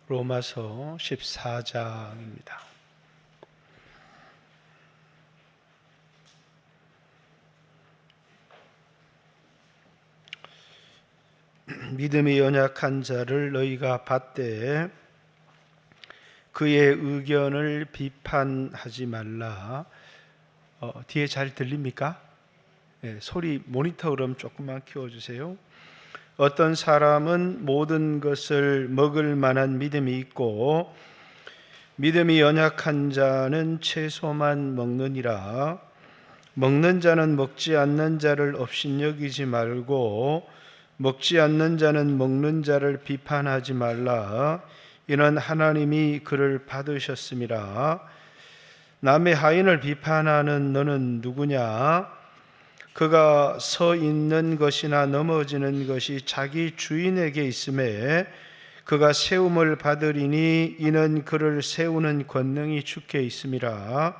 로마서 14장입니다. 믿음이 연약한 자를 너희가 받되 그의 의견을 비판하지 말라. 뒤에 잘 들립니까? 소리 모니터 그럼 조금만 키워주세요. 어떤 사람은 모든 것을 먹을 만한 믿음이 있고 믿음이 연약한 자는 채소만 먹느니라. 먹는 자는 먹지 않는 자를 업신여기지 말고 먹지 않는 자는 먹는 자를 비판하지 말라. 이는 하나님이 그를 받으셨음이라. 남의 하인을 비판하는 너는 누구냐? 그가 서 있는 것이나 넘어지는 것이 자기 주인에게 있음에 그가 세움을 받으리니 이는 그를 세우는 권능이 주께 있음이라.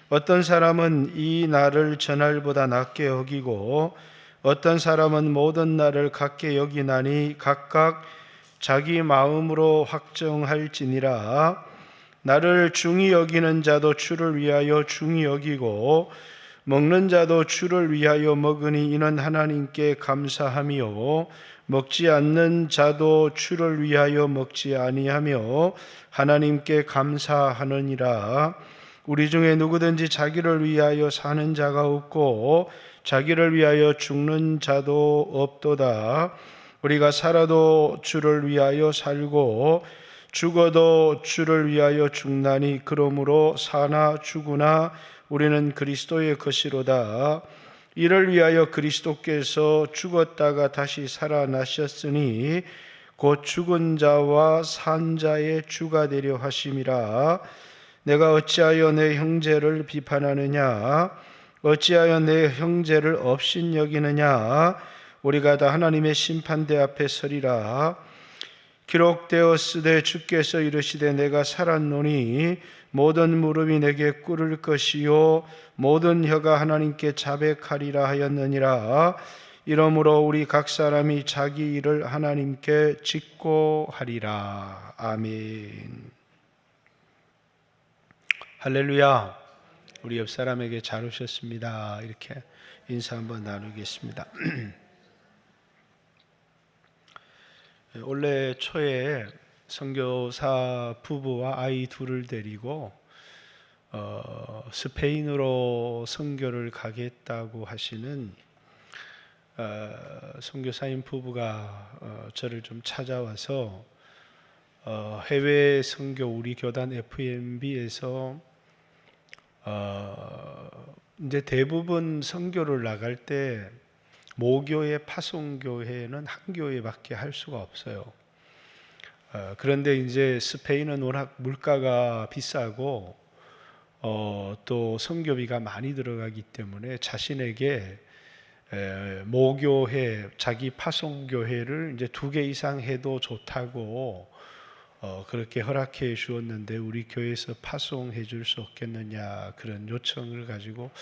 어떤 사람은 이 날을 저날보다 낮게 여기고 어떤 사람은 모든 날을 같게 여기나니 각각 자기 마음으로 확정할지니라. 나를 중히 여기는 자도 주를 위하여 중히 여기고 먹는 자도 주를 위하여 먹으니 이는 하나님께 감사하며 먹지 않는 자도 주를 위하여 먹지 아니하며 하나님께 감사하느니라. 우리 중에 누구든지 자기를 위하여 사는 자가 없고 자기를 위하여 죽는 자도 없도다. 우리가 살아도 주를 위하여 살고 죽어도 주를 위하여 죽나니 그러므로 사나 죽으나 우리는 그리스도의 것이로다. 이를 위하여 그리스도께서 죽었다가 다시 살아나셨으니 곧 죽은 자와 산 자의 주가 되려 하심이라. 내가 어찌하여 내 형제를 비판하느냐? 어찌하여 내 형제를 업신여기느냐? 우리가 다 하나님의 심판대 앞에 서리라. 기록되었으되 주께서 이르시되 내가 살았노니 모든 무릎이 내게 꿇을 것이요 모든 혀가 하나님께 자백하리라 하였느니라. 이러므로 우리 각 사람이 자기 일을 하나님께 짓고 하리라. 아멘. 할렐루야. 우리 옆 사람에게 잘 오셨습니다. 이렇게 인사 한번 나누겠습니다. 올해 초에 선교사 부부와 아이 둘을 데리고 스페인으로 선교를 가겠다고 하시는 선교사님 부부가 저를 좀 찾아와서 해외 선교 우리 교단 FMB에서 이제 대부분 선교를 나갈 때 모교회, 파송교회는 한 교회밖에 할 수가 없어요. 그런데 이제 스페인은 워낙 물가가 비싸고 또 선교비가 많이 들어가기 때문에 자신에게 모교회, 자기 파송교회를 이제 2개 이상 해도 좋다고 그렇게 허락해 주었는데 우리 교회에서 파송해 줄 수 없겠느냐 그런 요청을 가지고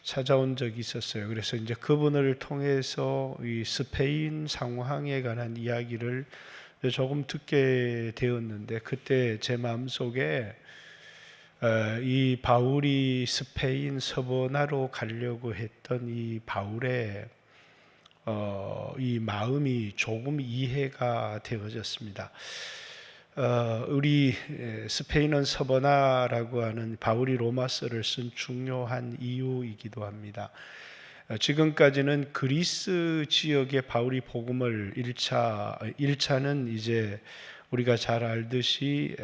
찾아온 적이 있었어요. 그래서 이제 그분을 통해서 이 스페인 상황에 관한 이야기를 조금 듣게 되었는데 그때 제 마음속에 이 바울이 스페인 서버나로 가려고 했던 이 바울의 이 마음이 조금 이해가 되어졌습니다. 우리 스페인은 서버나라고 하는 바울이 로마서를 쓴 중요한 이유이기도 합니다. 지금까지는 그리스 지역의 바울이 복음을 1차는 이제 우리가 잘 알듯이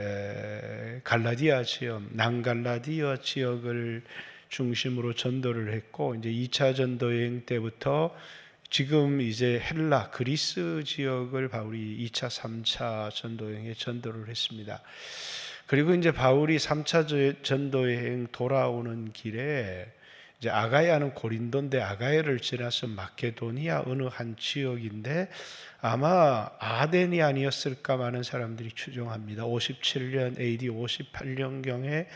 갈라디아 지역, 남갈라디아 지역을 중심으로 전도를 했고 이제 2차 전도 여행 때부터 지금 이제 헬라, 그리스 지역을 바울이 2차, 3차 전도여행에 전도를 했습니다. 그리고 이제 바울이 3차 전도여행 돌아오는 길에 이제 아가야는 고린도인데 아가야를 지나서 마케도니아 어느 한 지역인데 아마 아덴이 아니었을까 많은 사람들이 추정합니다. 57년 AD 58년경에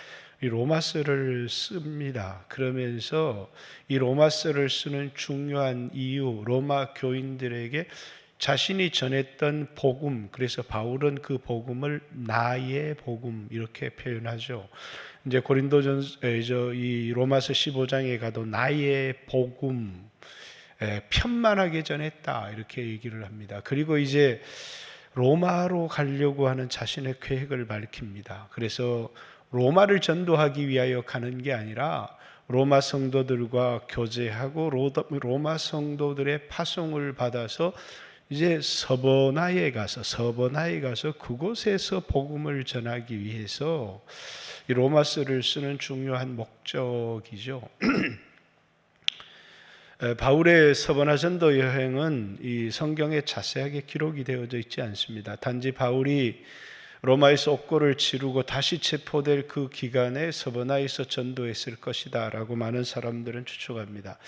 이 로마서를 씁니다. 그러면서 이 로마서를 쓰는 중요한 이유, 로마 교인들에게 자신이 전했던 복음, 그래서 바울은 그 복음을 나의 복음 이렇게 표현하죠. 이제 이 로마서 15장에 가도 나의 복음, 편만하게 전했다 이렇게 얘기를 합니다. 그리고 이제 로마로 가려고 하는 자신의 계획을 밝힙니다. 그래서 로마를 전도하기 위하여 가는 게 아니라 로마 성도들과 교제하고 로마 성도들의 파송을 받아서 이제 서버나에 가서 그곳에서 복음을 전하기 위해서 이 로마서를 쓰는 중요한 목적이죠. 바울의 서버나 전도 여행은 이 성경에 자세하게 기록이 되어져 있지 않습니다. 단지 바울이 로마에서 옥고를 치르고 다시 체포될 그 기간에 서버나에서 전도했을 것이다 라고 많은 사람들은 추측합니다.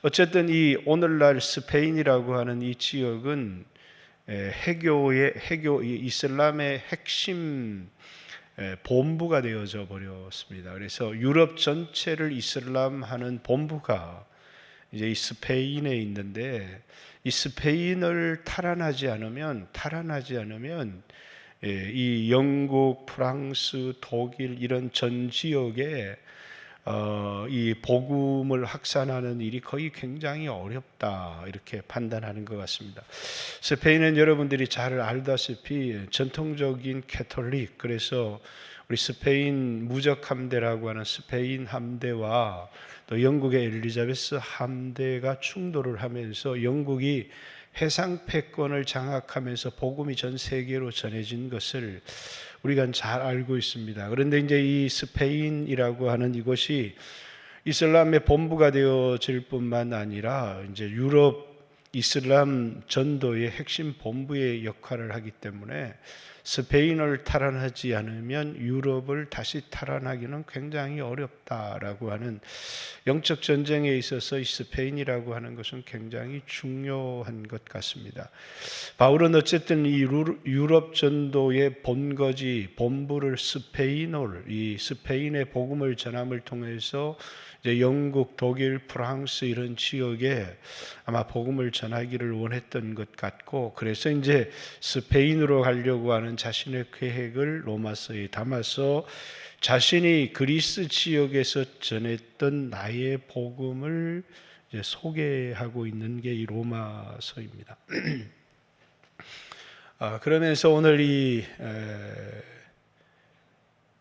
어쨌든 이 오늘날 스페인이라고 하는 이 지역은 이슬람의 핵심 본부가 되어져 버렸습니다. 그래서 유럽 전체를 이슬람하는 본부가 이제 이 스페인에 있는데, 이 스페인을 탈환하지 않으면 이 영국, 프랑스, 독일 이런 전 지역에 이 복음을 확산하는 일이 거의 굉장히 어렵다 이렇게 판단하는 것 같습니다. 스페인은 여러분들이 잘 알다시피 전통적인 캐톨릭, 그래서 우리 스페인 무적 함대라고 하는 스페인 함대와 또 영국의 엘리자베스 함대가 충돌을 하면서 영국이 해상 패권을 장악하면서 복음이 전 세계로 전해진 것을 우리가 잘 알고 있습니다. 그런데 이제 이 스페인이라고 하는 이곳이 이슬람의 본부가 되어질 뿐만 아니라 이제 유럽 이슬람 전도의 핵심 본부의 역할을 하기 때문에 스페인을 탈환하지 않으면 유럽을 다시 탈환하기는 굉장히 어렵다라고 하는 영적 전쟁에 있어서 이 스페인이라고 하는 것은 굉장히 중요한 것 같습니다. 바울은 어쨌든 이 유럽 전도의 본거지, 본부를 이 스페인의 복음을 전함을 통해서 이제 영국, 독일, 프랑스 이런 지역에 아마 복음을 전하기를 원했던 것 같고, 그래서 이제 스페인으로 가려고 하는 자신의 계획을 로마서에 담아서 자신이 그리스 지역에서 전했던 나의 복음을 이제 소개하고 있는 게 이 로마서입니다. 그러면서 오늘 이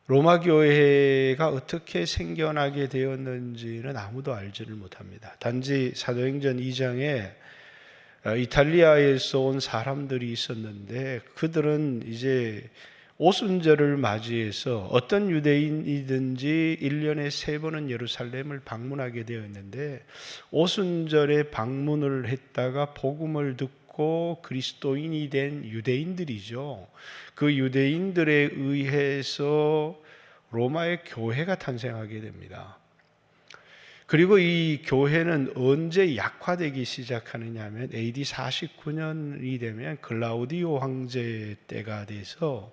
로마 교회가 어떻게 생겨나게 되었는지는 아무도 알지를 못합니다. 단지 사도행전 2장에 이탈리아에서 온 사람들이 있었는데, 그들은 이제 오순절을 맞이해서 어떤 유대인이든지 1년에 3번은 예루살렘을 방문하게 되었는데, 오순절에 방문을 했다가 복음을 듣고 그리스도인이 된 유대인들이죠. 그 유대인들에 의해서 로마의 교회가 탄생하게 됩니다. 그리고 이 교회는 언제 약화되기 시작하느냐 하면 AD 49년이 되면 글라우디오 황제 때가 돼서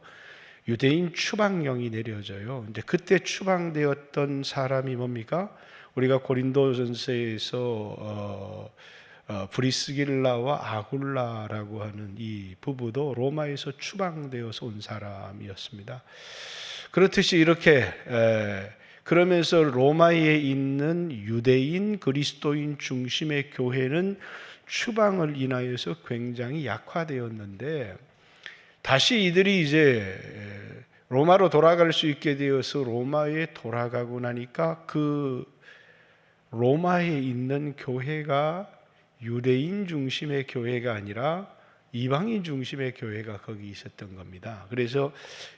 유대인 추방령이 내려져요. 근데 그때 추방되었던 사람이 뭡니까? 우리가 고린도전서에서 브리스길라와 아굴라라고 하는 이 부부도 로마에서 추방되어서 온 사람이었습니다. 그렇듯이 이렇게 그러면서 로마에 있는 유대인 그리스도인 중심의 교회는 추방을 인하여서 굉장히 약화되었는데, 다시 이들이 이제 로마로 돌아갈 수 있게 되어서 로마에 돌아가고 나니까 그 로마에 있는 교회가 유대인 중심의 교회가 아니라 이방인 중심의 교회가 거기 있었던 겁니다. 그래서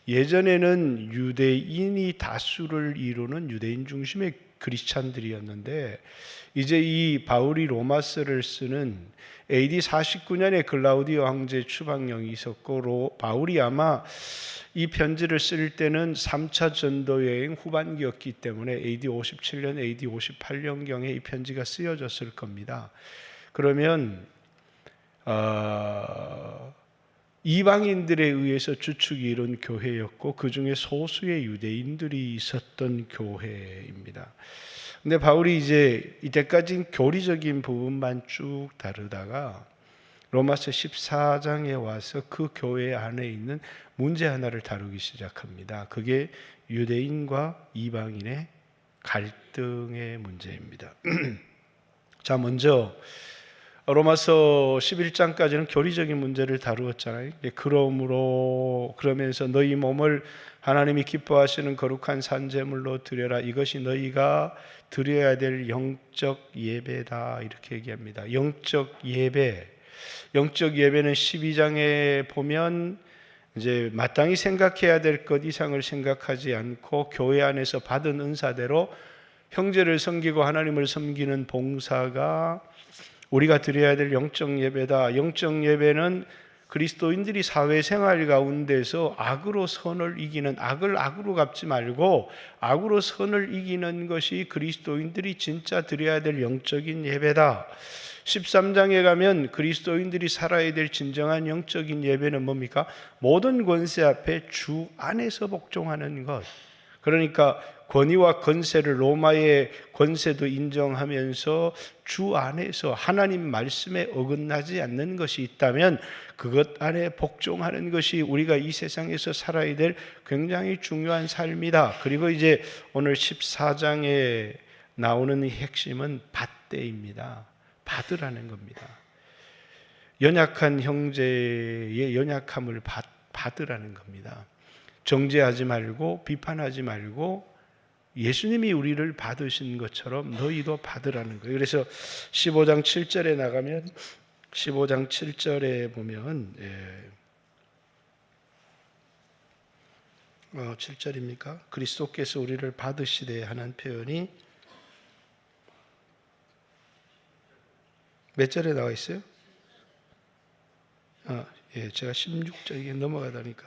예전에는 유대인이 다수를 이루는 유대인 중심의 크리스찬들이었는데, 이제 이 바울이 로마서를 쓰는 AD 49년에 글라우디오 황제 추방령이 있었고, 바울이 아마 이 편지를 쓸 때는 3차 전도 여행 후반기였기 때문에 AD 57년, AD 58년경에 이 편지가 쓰여졌을 겁니다. 그러면 이방인들에 의해서 주축이 이룬 교회였고, 그 중에 소수의 유대인들이 있었던 교회입니다. 근데 바울이 이제 이때까지는 교리적인 부분만 쭉 다루다가 로마서 14장에 와서 그 교회 안에 있는 문제 하나를 다루기 시작합니다. 그게 유대인과 이방인의 갈등의 문제입니다. 자, 먼저 로마서 11장까지는 교리적인 문제를 다루었잖아요. 그러면서 너희 몸을 하나님이 기뻐하시는 거룩한 산제물로 드려라. 이것이 너희가 드려야 될 영적 예배다. 이렇게 얘기합니다. 영적 예배. 영적 예배는 12장에 보면 이제 마땅히 생각해야 될 것 이상을 생각하지 않고 교회 안에서 받은 은사대로 형제를 섬기고 하나님을 섬기는 봉사가 우리가 드려야 될 영적 예배다. 영적 예배는 그리스도인들이 사회생활 가운데서 악으로 선을 이기는, 악을 악으로 갚지 말고 악으로 선을 이기는 것이 그리스도인들이 진짜 드려야 될 영적인 예배다. 13장에 가면 그리스도인들이 살아야 될 진정한 영적인 예배는 뭡니까? 모든 권세 앞에 주 안에서 복종하는 것. 그러니까 권위와 권세를, 로마의 권세도 인정하면서 주 안에서 하나님 말씀에 어긋나지 않는 것이 있다면 그것 안에 복종하는 것이 우리가 이 세상에서 살아야 될 굉장히 중요한 삶이다. 그리고 이제 오늘 14장에 나오는 이 핵심은 받대입니다. 받으라는 겁니다. 연약한 형제의 연약함을 받으라는 겁니다. 정죄하지 말고 비판하지 말고 예수님이 우리를 받으신 것처럼 너희도 받으라는 거예요. 그래서 15장 7절에 나가면 15장 7절에 보면 7절입니까? 그리스도께서 우리를 받으시되 하는 표현이 몇 절에 나와 있어요? 제가 16절에 넘어가다니까.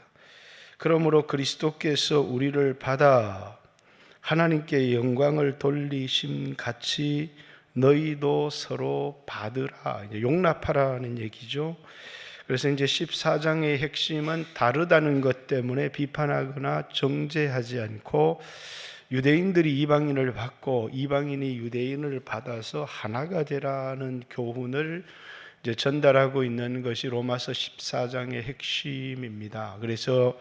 그러므로 그리스도께서 우리를 받아 하나님께 영광을 돌리심 같이 너희도 서로 받으라. 용납하라는 얘기죠. 그래서 이제 14장의 핵심은 다르다는 것 때문에 비판하거나 정죄하지 않고 유대인들이 이방인을 받고 이방인이 유대인을 받아서 하나가 되라는 교훈을 이제 전달하고 있는 것이 로마서 14장의 핵심입니다. 그래서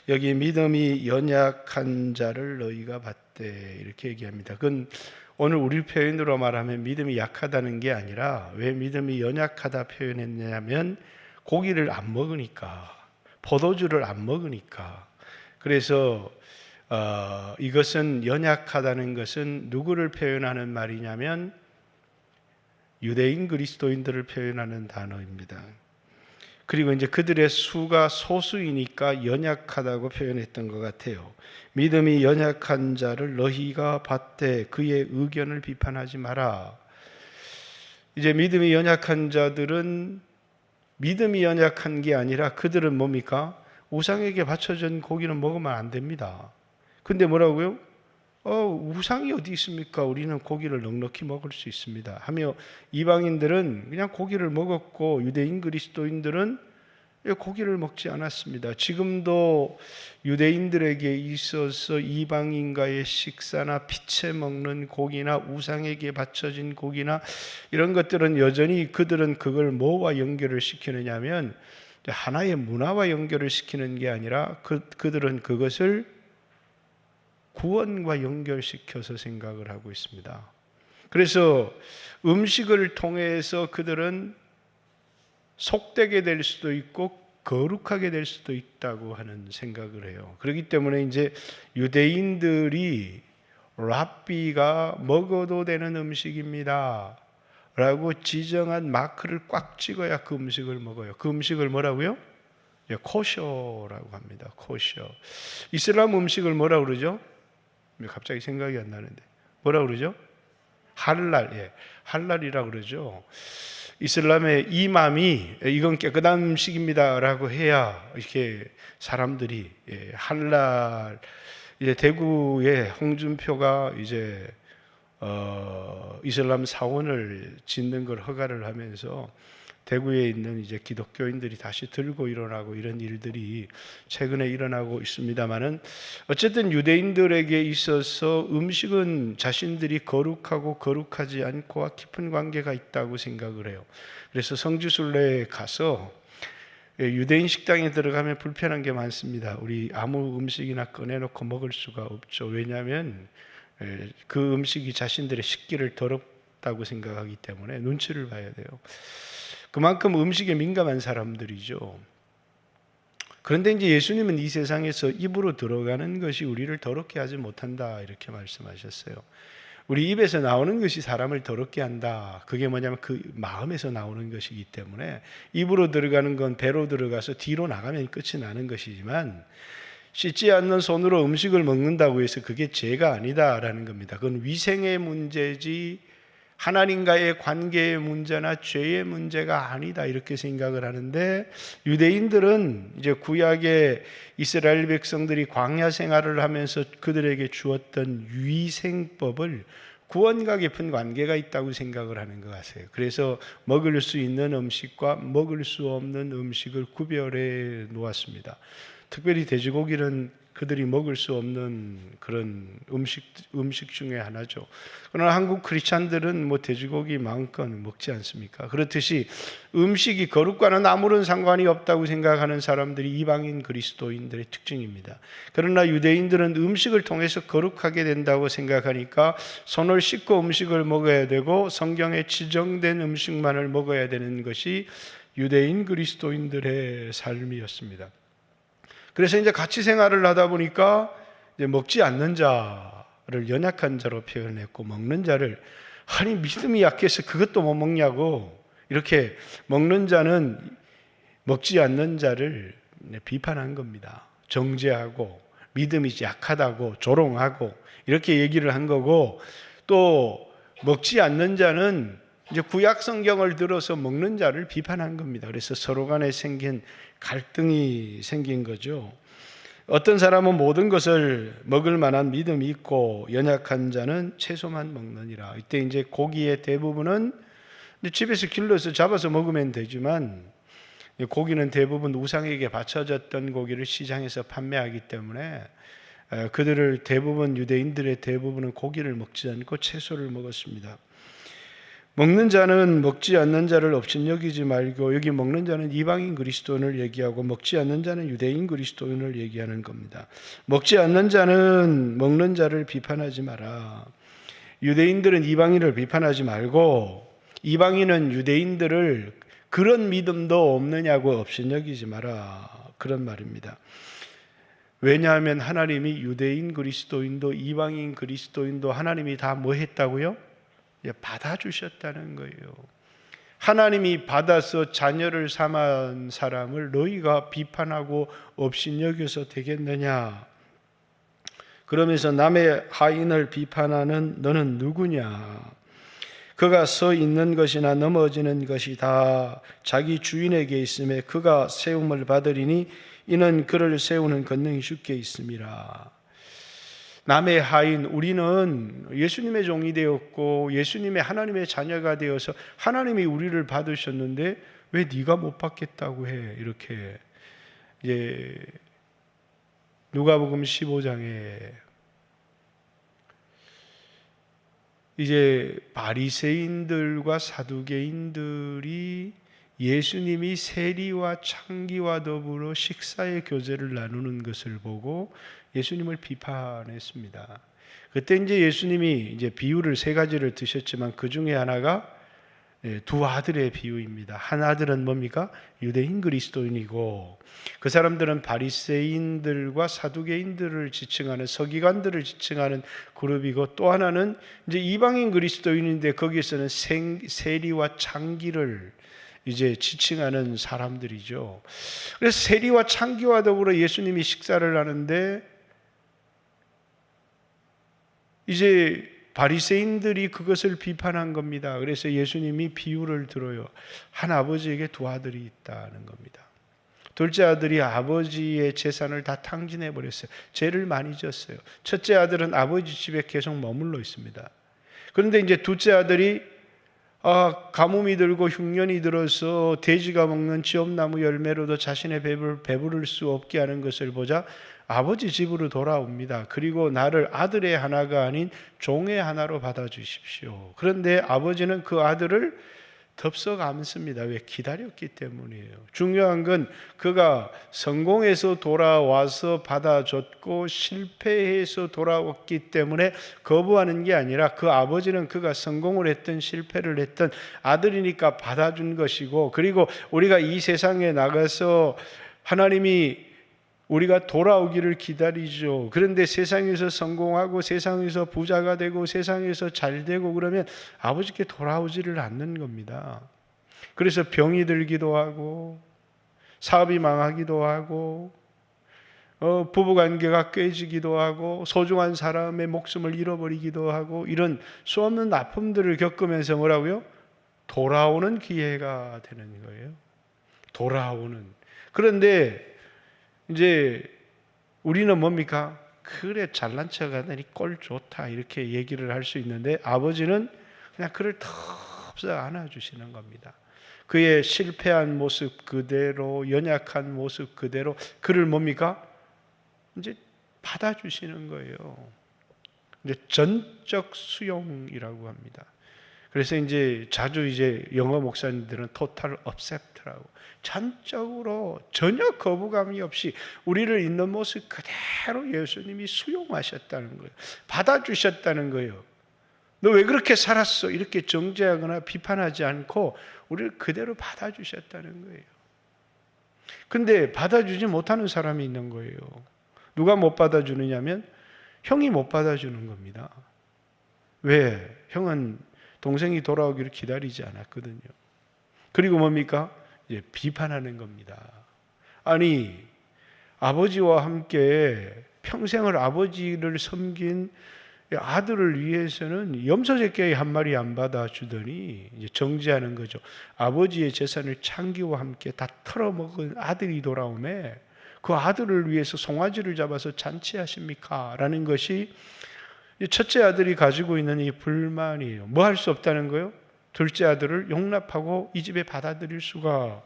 여기 믿음이 연약한 자를 너희가 받되 이렇게 얘기합니다. 그건 오늘 우리 표현으로 말하면 믿음이 약하다는 게 아니라 왜 믿음이 연약하다 표현했냐면 고기를 안 먹으니까, 포도주를 안 먹으니까. 그래서 이것은 연약하다는 것은 누구를 표현하는 말이냐면 유대인 그리스도인들을 표현하는 단어입니다. 그리고 이제 그들의 수가 소수이니까 연약하다고 표현했던 것 같아요. 믿음이 연약한 자를 너희가 받되 그의 의견을 비판하지 마라. 이제 믿음이 연약한 자들은 믿음이 연약한 게 아니라 그들은 뭡니까? 우상에게 바쳐진 고기는 먹으면 안 됩니다. 근데 뭐라고요? 우상이 어디 있습니까? 우리는 고기를 넉넉히 먹을 수 있습니다. 하며 이방인들은 그냥 고기를 먹었고 유대인 그리스도인들은 고기를 먹지 않았습니다. 지금도 유대인들에게 있어서 이방인과의 식사나 피채 먹는 고기나 우상에게 바쳐진 고기나 이런 것들은 여전히 그들은 그걸 뭐와 연결을 시키느냐면 하나의 문화와 연결을 시키는 게 아니라 그들은 그것을 구원과 연결시켜서 생각을 하고 있습니다. 그래서 음식을 통해서 그들은 속되게 될 수도 있고 거룩하게 될 수도 있다고 하는 생각을 해요. 그렇기 때문에 이제 유대인들이 랍비가 먹어도 되는 음식입니다 라고 지정한 마크를 꽉 찍어야 그 음식을 먹어요. 그 음식을 뭐라고요? 코셔라고 합니다. 코셔. 이슬람 음식을 뭐라고 그러죠? 갑자기 생각이 안 나는데 뭐라고 그러죠? 할랄, 할랄이라고 그러죠. 이슬람의 이맘이 이건 깨끗한 음식입니다 라고 해야 이렇게 사람들이 할랄. 이제 대구의 홍준표가 이제 이슬람 사원을 짓는 걸 허가를 하면서 대구에 있는 이제 기독교인들이 다시 들고 일어나고 이런 일들이 최근에 일어나고 있습니다만은, 어쨌든 유대인들에게 있어서 음식은 자신들이 거룩하고 거룩하지 않고와 깊은 관계가 있다고 생각을 해요. 그래서 성지순례에 가서 유대인 식당에 들어가면 불편한 게 많습니다. 우리 아무 음식이나 꺼내놓고 먹을 수가 없죠. 왜냐하면 그 음식이 자신들의 식기를 더럽다고 생각하기 때문에 눈치를 봐야 돼요. 그만큼 음식에 민감한 사람들이죠. 그런데 이제 예수님은 이 세상에서 입으로 들어가는 것이 우리를 더럽게 하지 못한다, 이렇게 말씀하셨어요. 우리 입에서 나오는 것이 사람을 더럽게 한다. 그게 뭐냐면 그 마음에서 나오는 것이기 때문에, 입으로 들어가는 건 배로 들어가서 뒤로 나가면 끝이 나는 것이지만, 씻지 않는 손으로 음식을 먹는다고 해서 그게 죄가 아니다라는 겁니다. 그건 위생의 문제지 하나님과의 관계의 문제나 죄의 문제가 아니다, 이렇게 생각을 하는데, 유대인들은 이제 구약의 이스라엘 백성들이 광야 생활을 하면서 그들에게 주었던 위생법을 구원과 깊은 관계가 있다고 생각을 하는 것 같아요. 그래서 먹을 수 있는 음식과 먹을 수 없는 음식을 구별해 놓았습니다. 특별히 돼지고기는 그들이 먹을 수 없는 그런 음식 중에 하나죠. 그러나 한국 크리스찬들은 뭐 돼지고기 마음껏 먹지 않습니까? 그렇듯이 음식이 거룩과는 아무런 상관이 없다고 생각하는 사람들이 이방인 그리스도인들의 특징입니다. 그러나 유대인들은 음식을 통해서 거룩하게 된다고 생각하니까 손을 씻고 음식을 먹어야 되고 성경에 지정된 음식만을 먹어야 되는 것이 유대인 그리스도인들의 삶이었습니다. 그래서 이제 같이 생활을 하다 보니까 이제 먹지 않는 자를 연약한 자로 표현했고, 먹는 자를, 아니 믿음이 약해서 그것도 못 먹냐고, 이렇게 먹는 자는 먹지 않는 자를 비판한 겁니다. 정죄하고 믿음이 약하다고 조롱하고 이렇게 얘기를 한 거고, 또 먹지 않는 자는 이제 구약 성경을 들어서 먹는 자를 비판한 겁니다. 그래서 서로 간에 생긴 갈등이 생긴 거죠. 어떤 사람은 모든 것을 먹을 만한 믿음이 있고 연약한 자는 채소만 먹느니라. 이때 이제 고기의 대부분은 집에서 길러서 잡아서 먹으면 되지만, 고기는 대부분 우상에게 바쳐졌던 고기를 시장에서 판매하기 때문에 그들을 대부분, 유대인들의 대부분은 고기를 먹지 않고 채소를 먹었습니다. 먹는 자는 먹지 않는 자를 업신여기지 말고, 여기 먹는 자는 이방인 그리스도인을 얘기하고 먹지 않는 자는 유대인 그리스도인을 얘기하는 겁니다. 먹지 않는 자는 먹는 자를 비판하지 마라. 유대인들은 이방인을 비판하지 말고, 이방인은 유대인들을 그런 믿음도 없느냐고 업신여기지 마라, 그런 말입니다. 왜냐하면 하나님이 유대인 그리스도인도 이방인 그리스도인도 하나님이 다 뭐 했다고요? 받아주셨다는 거예요. 하나님이 받아서 자녀를 삼은 사람을 너희가 비판하고 업신여겨서 되겠느냐? 그러면서 남의 하인을 비판하는 너는 누구냐? 그가 서 있는 것이나 넘어지는 것이 다 자기 주인에게 있음에 그가 세움을 받으리니 이는 그를 세우는 권능이 주께 있음이라. 남의 하인, 우리는 예수님의 종이 되었고 예수님의 하나님의 자녀가 되어서 하나님이 우리를 받으셨는데 왜 네가 못 받겠다고 해? 이렇게 이제 누가복음 15장에 이제 바리새인들과 사두개인들이 예수님이 세리와 창기와 더불어 식사의 교제를 나누는 것을 보고 예수님을 비판했습니다. 그때 이제 예수님이 이제 비유를 세 가지를 드셨지만 그 중에 하나가 두 아들의 비유입니다. 한 아들은 뭡니까? 유대인 그리스도인이고, 그 사람들은 바리새인들과 사두개인들을 지칭하는, 서기관들을 지칭하는 그룹이고, 또 하나는 이제 이방인 그리스도인인데 거기에서는 세리와 창기를 이제 지칭하는 사람들이죠. 그래서 세리와 창기와 더불어 예수님이 식사를 하는데 이제 바리새인들이 그것을 비판한 겁니다. 그래서 예수님이 비유를 들어요. 한 아버지에게 두 아들이 있다는 겁니다. 둘째 아들이 아버지의 재산을 다 탕진해 버렸어요. 죄를 많이 졌어요. 첫째 아들은 아버지 집에 계속 머물러 있습니다. 그런데 이제 둘째 아들이 가뭄이 들고 흉년이 들어서 돼지가 먹는 지엄나무 열매로도 자신의 배를 배부를 수 없게 하는 것을 보자 아버지 집으로 돌아옵니다. 그리고 나를 아들의 하나가 아닌 종의 하나로 받아주십시오. 그런데 아버지는 그 아들을 덥석 안습니다. 왜? 기다렸기 때문이에요. 중요한 건 그가 성공해서 돌아와서 받아줬고 실패해서 돌아왔기 때문에 거부하는 게 아니라 그 아버지는 그가 성공을 했든 실패를 했든 아들이니까 받아준 것이고, 그리고 우리가 이 세상에 나가서 하나님이 우리가 돌아오기를 기다리죠. 그런데 세상에서 성공하고 세상에서 부자가 되고 세상에서 잘 되고 그러면 아버지께 돌아오지를 않는 겁니다. 그래서 병이 들기도 하고 사업이 망하기도 하고 부부관계가 깨지기도 하고 소중한 사람의 목숨을 잃어버리기도 하고 이런 수없는 아픔들을 겪으면서 뭐라고요? 돌아오는 기회가 되는 거예요. 돌아오는. 그런데 이제 우리는 뭡니까? 그래 잘난 척하더니 꼴 좋다 이렇게 얘기를 할 수 있는데 아버지는 그냥 그를 덥석 안아주시는 겁니다. 그의 실패한 모습 그대로, 연약한 모습 그대로 그를 뭡니까? 이제 받아주시는 거예요. 이제 전적 수용이라고 합니다. 그래서 이제 자주 이제 영어 목사님들은 토탈 업셉트라고 전적으로 전혀 거부감이 없이 우리를 있는 모습 그대로 예수님이 수용하셨다는 거예요. 받아주셨다는 거예요. 너 왜 그렇게 살았어? 이렇게 정죄하거나 비판하지 않고 우리를 그대로 받아주셨다는 거예요. 근데 받아주지 못하는 사람이 있는 거예요. 누가 못 받아주느냐면 형이 못 받아주는 겁니다. 왜? 형은 동생이 돌아오기를 기다리지 않았거든요. 그리고 뭡니까? 이제 비판하는 겁니다. 아니, 아버지와 함께 평생을 아버지를 섬긴 아들을 위해서는 염소새끼 한 마리 안 받아주더니 이제 정죄하는 거죠. 아버지의 재산을 창기와 함께 다 털어먹은 아들이 돌아오매 그 아들을 위해서 송아지를 잡아서 잔치하십니까? 라는 것이 첫째 아들이 가지고 있는 이 불만이에요. 뭐 할 수 없다는 거예요? 둘째 아들을 용납하고 이 집에 받아들일 수가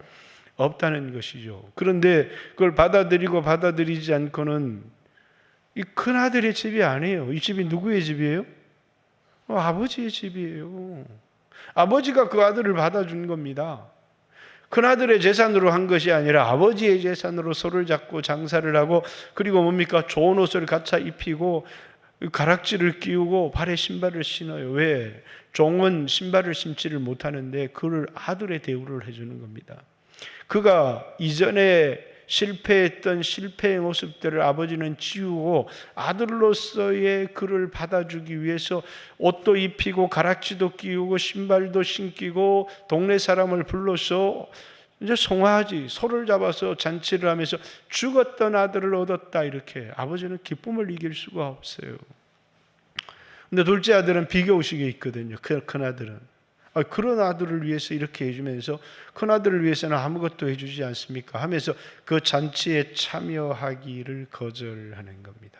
없다는 것이죠. 그런데 그걸 받아들이고 받아들이지 않고는 이 큰아들의 집이 아니에요. 이 집이 누구의 집이에요? 아버지의 집이에요. 아버지가 그 아들을 받아준 겁니다. 큰아들의 재산으로 한 것이 아니라 아버지의 재산으로 소를 잡고 장사를 하고 그리고 뭡니까? 좋은 옷을 갖춰 입히고 가락지를 끼우고 발에 신발을 신어요. 왜? 종은 신발을 신지를 못하는데 그를 아들의 대우를 해주는 겁니다. 그가 이전에 실패했던 실패의 모습들을 아버지는 지우고 아들로서의 그를 받아주기 위해서 옷도 입히고 가락지도 끼우고 신발도 신기고 동네 사람을 불러서 이제 송아지 소를 잡아서 잔치를 하면서 죽었던 아들을 얻었다 이렇게 아버지는 기쁨을 이길 수가 없어요. 근데 둘째 아들은 비교의식이 있거든요. 큰 아들은 그런 아들을 위해서 이렇게 해주면서 큰 아들을 위해서는 아무것도 해주지 않습니까? 하면서 그 잔치에 참여하기를 거절하는 겁니다.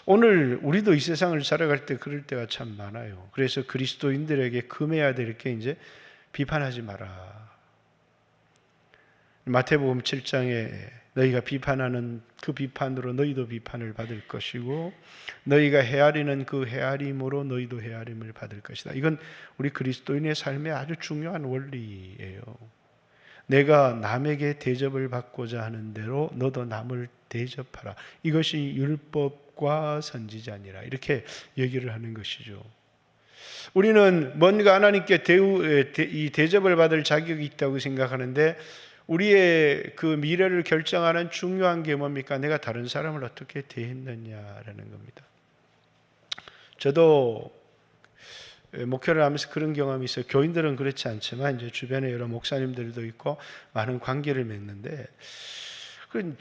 오늘 우리도 이 세상을 살아갈 때 그럴 때가 참 많아요. 그래서 그리스도인들에게 금해야 될 게 이제 비판하지 마라. 마태복음 7장에 너희가 비판하는 그 비판으로 너희도 비판을 받을 것이고 너희가 헤아리는 그 헤아림으로 너희도 헤아림을 받을 것이다. 이건 우리 그리스도인의 삶의 아주 중요한 원리예요. 내가 남에게 대접을 받고자 하는 대로 너도 남을 대접하라. 이것이 율법과 선지자니라. 이렇게 얘기를 하는 것이죠. 우리는 뭔가 하나님께 이 대접을 받을 자격이 있다고 생각하는데 우리의 그 미래를 결정하는 중요한 게 뭡니까? 내가 다른 사람을 어떻게 대했느냐라는 겁니다. 저도 목회를 하면서 그런 경험이 있어요. 교인들은 그렇지 않지만 이제 주변에 여러 목사님들도 있고 많은 관계를 맺는데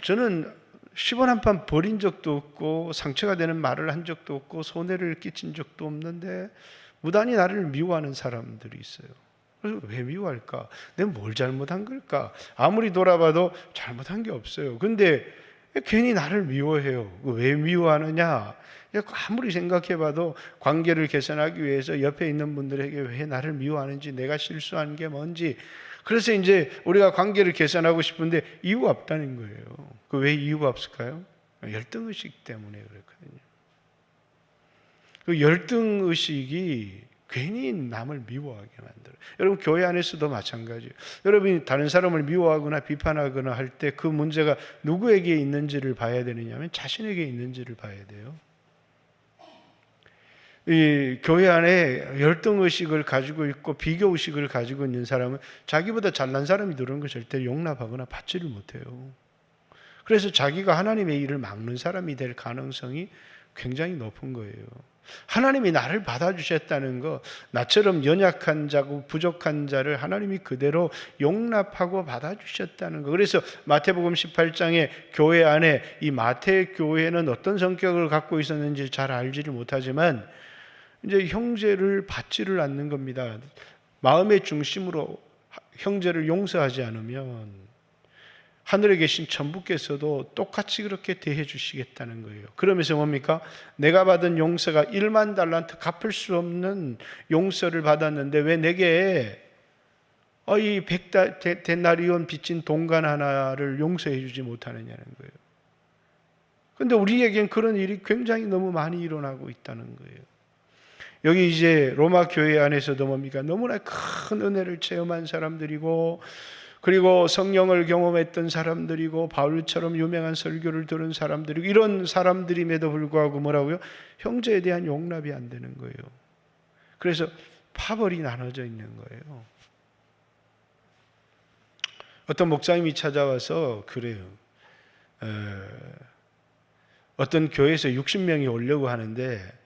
저는 10원 한 판 버린 적도 없고 상처가 되는 말을 한 적도 없고 손해를 끼친 적도 없는데 무단히 나를 미워하는 사람들이 있어요. 그래서 왜 미워할까? 내가 뭘 잘못한 걸까? 아무리 돌아봐도 잘못한 게 없어요. 근데 괜히 나를 미워해요. 왜 미워하느냐? 아무리 생각해봐도 관계를 개선하기 위해서 옆에 있는 분들에게 왜 나를 미워하는지, 내가 실수한 게 뭔지, 그래서 이제 우리가 관계를 개선하고 싶은데 이유가 없다는 거예요. 왜 이유가 없을까요? 열등의식 때문에 그렇거든요. 그 열등의식이 괜히 남을 미워하게 만들어요. 여러분, 교회 안에서도 마찬가지예요. 여러분이 다른 사람을 미워하거나 비판하거나 할 때 그 문제가 누구에게 있는지를 봐야 되느냐 하면 자신에게 있는지를 봐야 돼요. 이 교회 안에 열등의식을 가지고 있고 비교의식을 가지고 있는 사람은 자기보다 잘난 사람이 들어오는 걸 절대 용납하거나 받지를 못해요. 그래서 자기가 하나님의 일을 막는 사람이 될 가능성이 굉장히 높은 거예요. 하나님이 나를 받아주셨다는 거, 나처럼 연약한 자고 부족한 자를 하나님이 그대로 용납하고 받아주셨다는 거. 그래서 마태복음 18장에 교회 안에 이 마태 교회는 어떤 성격을 갖고 있었는지 잘 알지를 못하지만 이제 형제를 받지를 않는 겁니다. 마음의 중심으로 형제를 용서하지 않으면 하늘에 계신 천부께서도 똑같이 그렇게 대해 주시겠다는 거예요. 그러면서 뭡니까? 내가 받은 용서가 1만 달란트 갚을 수 없는 용서를 받았는데 왜 내게 이 100데나리온 빚진 동간 하나를 용서해 주지 못하느냐는 거예요. 그런데 우리에겐 그런 일이 굉장히 너무 많이 일어나고 있다는 거예요. 여기 이제 로마 교회 안에서도 뭡니까? 너무나 큰 은혜를 체험한 사람들이고, 그리고 성령을 경험했던 사람들이고, 바울처럼 유명한 설교를 들은 사람들이고, 이런 사람들임에도 불구하고 뭐라고요? 형제에 대한 용납이 안 되는 거예요. 그래서 파벌이 나눠져 있는 거예요. 어떤 목사님이 찾아와서 그래요. 어떤 교회에서 60명이 오려고 하는데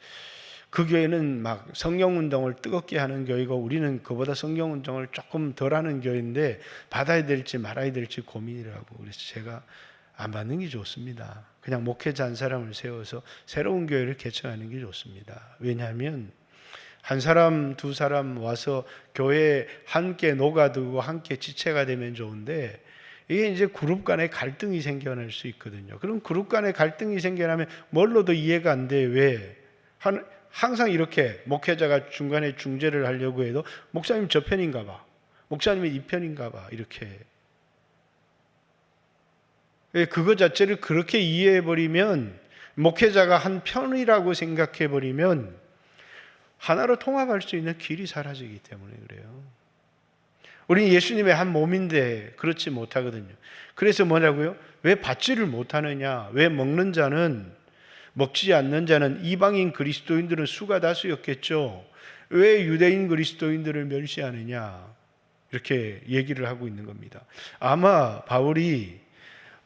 그 교회는 막 성령운동을 뜨겁게 하는 교회고 우리는 그보다 성령운동을 조금 덜하는 교회인데 받아야 될지 말아야 될지 고민이라고. 그래서 제가 안 받는 게 좋습니다. 그냥 목회자 한 사람을 세워서 새로운 교회를 개척하는 게 좋습니다. 왜냐하면 한 사람 두 사람 와서 교회에 함께 녹아들고 함께 지체가 되면 좋은데 이게 이제 그룹 간의 갈등이 생겨날 수 있거든요. 그럼 그룹 간의 갈등이 생겨나면 뭘로도 이해가 안 돼. 왜? 항상 이렇게 목회자가 중간에 중재를 하려고 해도 목사님 저 편인가 봐, 목사님이 이 편인가 봐, 이렇게 그거 자체를 그렇게 이해해버리면, 목회자가 한 편이라고 생각해버리면 하나로 통합할 수 있는 길이 사라지기 때문에 그래요. 우리는 예수님의 한 몸인데 그렇지 못하거든요. 그래서 뭐냐고요? 왜 받지를 못하느냐? 왜 먹는 자는 먹지 않는 자는 이방인 그리스도인들은 수가 다수였겠죠. 왜 유대인 그리스도인들을 멸시하느냐? 이렇게 얘기를 하고 있는 겁니다. 아마 바울이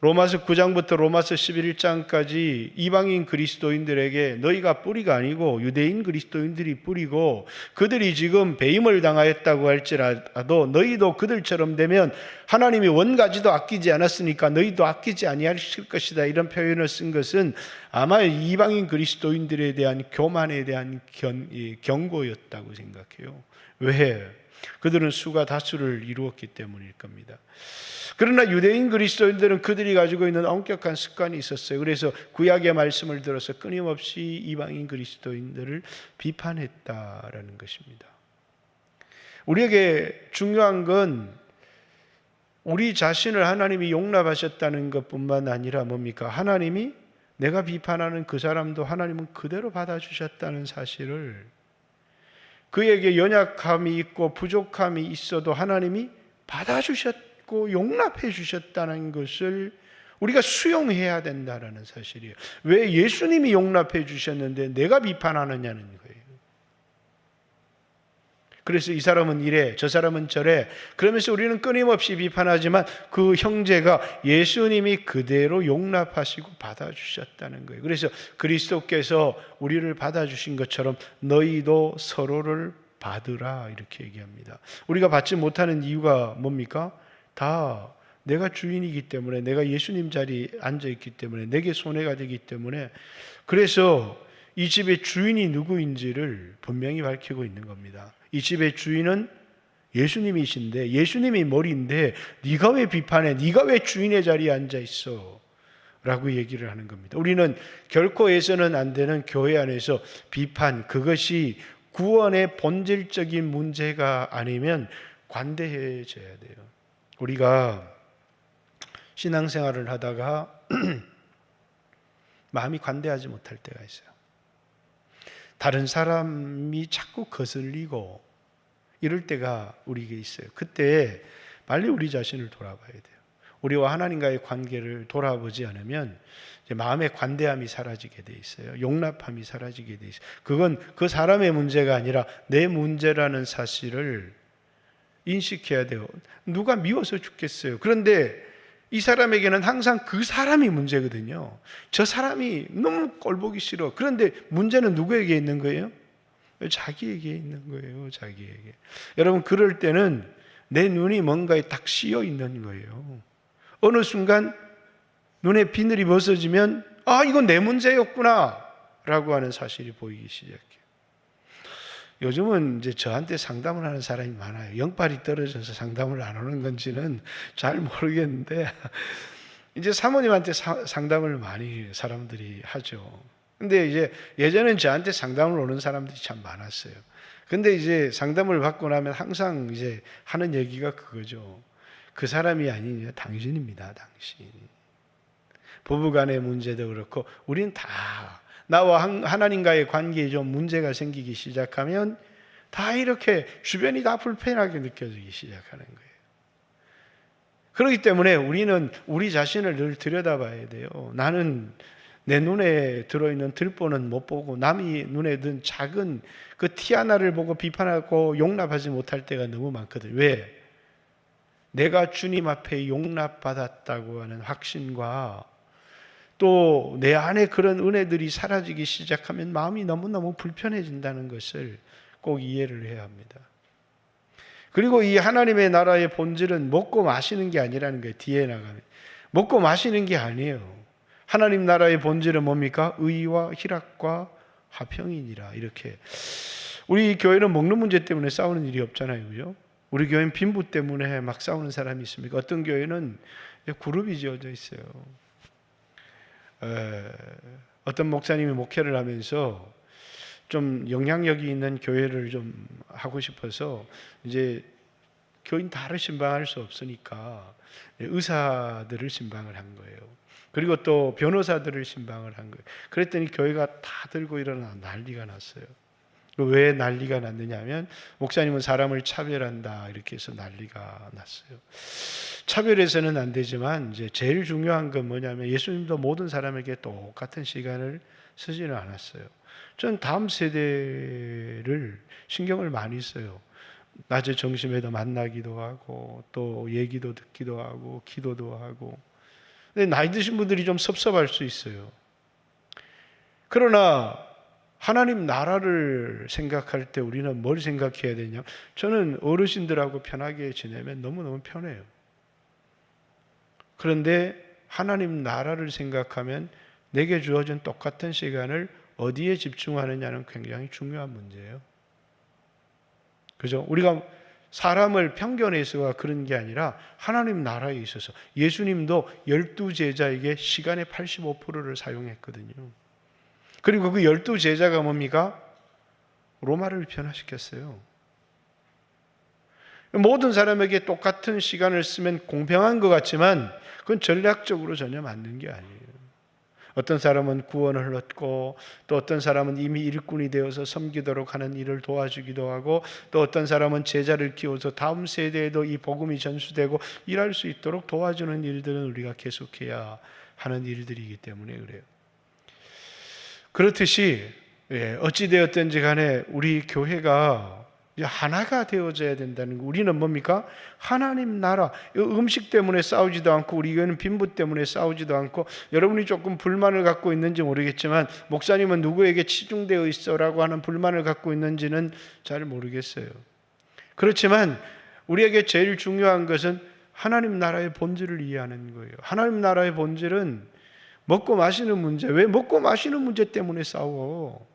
로마서 9장부터 로마서 11장까지 이방인 그리스도인들에게 너희가 뿌리가 아니고 유대인 그리스도인들이 뿌리고 그들이 지금 배임을 당하였다고 할지라도 너희도 그들처럼 되면 하나님이 원가지도 아끼지 않았으니까 너희도 아끼지 아니하실 것이다, 이런 표현을 쓴 것은 아마 이방인 그리스도인들에 대한 교만에 대한 경고였다고 생각해요. 왜? 그들은 수가 다수를 이루었기 때문일 겁니다. 그러나 유대인 그리스도인들은 그들이 가지고 있는 엄격한 습관이 있었어요. 그래서 구약의 말씀을 들어서 끊임없이 이방인 그리스도인들을 비판했다라는 것입니다. 우리에게 중요한 건 우리 자신을 하나님이 용납하셨다는 것뿐만 아니라 뭡니까? 하나님이 내가 비판하는 그 사람도 하나님은 그대로 받아주셨다는 사실을, 그에게 연약함이 있고 부족함이 있어도 하나님이 받아주셨고 용납해 주셨다는 것을 우리가 수용해야 된다는 사실이에요. 왜 예수님이 용납해 주셨는데 내가 비판하느냐는 거예요. 그래서 이 사람은 이래, 저 사람은 저래, 그러면서 우리는 끊임없이 비판하지만 그 형제가 예수님이 그대로 용납하시고 받아주셨다는 거예요. 그래서 그리스도께서 우리를 받아주신 것처럼 너희도 서로를 받으라, 이렇게 얘기합니다. 우리가 받지 못하는 이유가 뭡니까? 다 내가 주인이기 때문에, 내가 예수님 자리에 앉아있기 때문에, 내게 손해가 되기 때문에, 그래서 이 집의 주인이 누구인지를 분명히 밝히고 있는 겁니다. 이 집의 주인은 예수님이신데, 예수님이 머리인데 네가 왜 비판해? 네가 왜 주인의 자리에 앉아있어? 라고 얘기를 하는 겁니다. 우리는 결코 해서는 안 되는 교회 안에서 비판, 그것이 구원의 본질적인 문제가 아니면 관대해져야 돼요. 우리가 신앙생활을 하다가 마음이 관대하지 못할 때가 있어요. 다른 사람이 자꾸 거슬리고 이럴 때가 우리에게 있어요. 그때 빨리 우리 자신을 돌아봐야 돼요. 우리와 하나님과의 관계를 돌아보지 않으면 이제 마음의 관대함이 사라지게 돼 있어요. 용납함이 사라지게 돼 있어요. 그건 그 사람의 문제가 아니라 내 문제라는 사실을 인식해야 돼요. 누가 미워서 죽겠어요. 그런데 이 사람에게는 항상 그 사람이 문제거든요. 저 사람이 너무 꼴보기 싫어. 그런데 문제는 누구에게 있는 거예요? 자기에게 있는 거예요. 자기에게. 여러분, 그럴 때는 내 눈이 뭔가에 딱 씌여 있는 거예요. 어느 순간 눈에 비늘이 벗어지면 이건 내 문제였구나 라고 하는 사실이 보이기 시작해요. 요즘은 이제 저한테 상담을 하는 사람이 많아요. 영빨이 떨어져서 상담을 안 하는 건지는 잘 모르겠는데 이제 사모님한테 상담을 많이 사람들이 하죠. 근데 이제 예전엔 저한테 상담을 오는 사람들이 참 많았어요. 근데 이제 상담을 받고 나면 항상 이제 하는 얘기가 그거죠. 그 사람이 아니냐, 당신입니다, 당신. 부부간의 문제도 그렇고, 우린 다 나와 하나님과의 관계에 좀 문제가 생기기 시작하면 다 이렇게 주변이 다 불편하게 느껴지기 시작하는 거예요. 그렇기 때문에 우리는 우리 자신을 늘 들여다봐야 돼요. 나는 내 눈에 들어있는 들보는 못 보고 남이 눈에 든 작은 그 티 하나를 보고 비판하고 용납하지 못할 때가 너무 많거든요. 왜? 내가 주님 앞에 용납받았다고 하는 확신과 또 내 안에 그런 은혜들이 사라지기 시작하면 마음이 너무너무 불편해진다는 것을 꼭 이해를 해야 합니다. 그리고 이 하나님의 나라의 본질은 먹고 마시는 게 아니라는 거예요. 뒤에 나가면 먹고 마시는 게 아니에요. 하나님 나라의 본질은 뭡니까? 의와 희락과 화평이니라. 이렇게 우리 교회는 먹는 문제 때문에 싸우는 일이 없잖아요, 그죠? 우리 교회는 빈부 때문에 막 싸우는 사람이 있습니까? 어떤 교회는 그룹이 지어져 있어요. 어떤 목사님이 목회를 하면서 좀 영향력이 있는 교회를 좀 하고 싶어서 이제 교인 다를 신방할 수 없으니까 의사들을 신방을 한 거예요. 그리고 또 변호사들을 신방을 한 거예요. 그랬더니 교회가 다 들고 일어나 난리가 났어요. 왜 난리가 났느냐 하면 목사님은 사람을 차별한다 이렇게 해서 난리가 났어요. 차별해서는 안 되지만 이제 제일 중요한 건 뭐냐면 예수님도 모든 사람에게 똑같은 시간을 쓰지는 않았어요. 저는 다음 세대를 신경을 많이 써요. 낮에 점심에도 만나기도 하고 또 얘기도 듣기도 하고 기도도 하고. 근데 나이 드신 분들이 좀 섭섭할 수 있어요. 그러나 하나님 나라를 생각할 때 우리는 뭘 생각해야 되냐? 저는 어르신들하고 편하게 지내면 너무너무 편해요. 그런데 하나님 나라를 생각하면 내게 주어진 똑같은 시간을 어디에 집중하느냐는 굉장히 중요한 문제예요. 그죠? 우리가 사람을 편견해서가 그런 게 아니라 하나님 나라에 있어서 예수님도 12제자에게 시간의 85%를 사용했거든요. 그리고 그 12제자가 뭡니까? 로마를 변화시켰어요. 모든 사람에게 똑같은 시간을 쓰면 공평한 것 같지만 그건 전략적으로 전혀 맞는 게 아니에요. 어떤 사람은 구원을 얻고 또 어떤 사람은 이미 일꾼이 되어서 섬기도록 하는 일을 도와주기도 하고 또 어떤 사람은 제자를 키워서 다음 세대에도 이 복음이 전수되고 일할 수 있도록 도와주는 일들은 우리가 계속해야 하는 일들이기 때문에 그래요. 그렇듯이 어찌되었든지 간에 우리 교회가 하나가 되어져야 된다는 거. 우리는 뭡니까? 하나님 나라. 음식 때문에 싸우지도 않고 우리 교회는 빈부 때문에 싸우지도 않고 여러분이 조금 불만을 갖고 있는지 모르겠지만 목사님은 누구에게 치중되어 있어라고 하는 불만을 갖고 있는지는 잘 모르겠어요. 그렇지만 우리에게 제일 중요한 것은 하나님 나라의 본질을 이해하는 거예요. 하나님 나라의 본질은 먹고 마시는 문제. 왜 먹고 마시는 문제 때문에 싸워?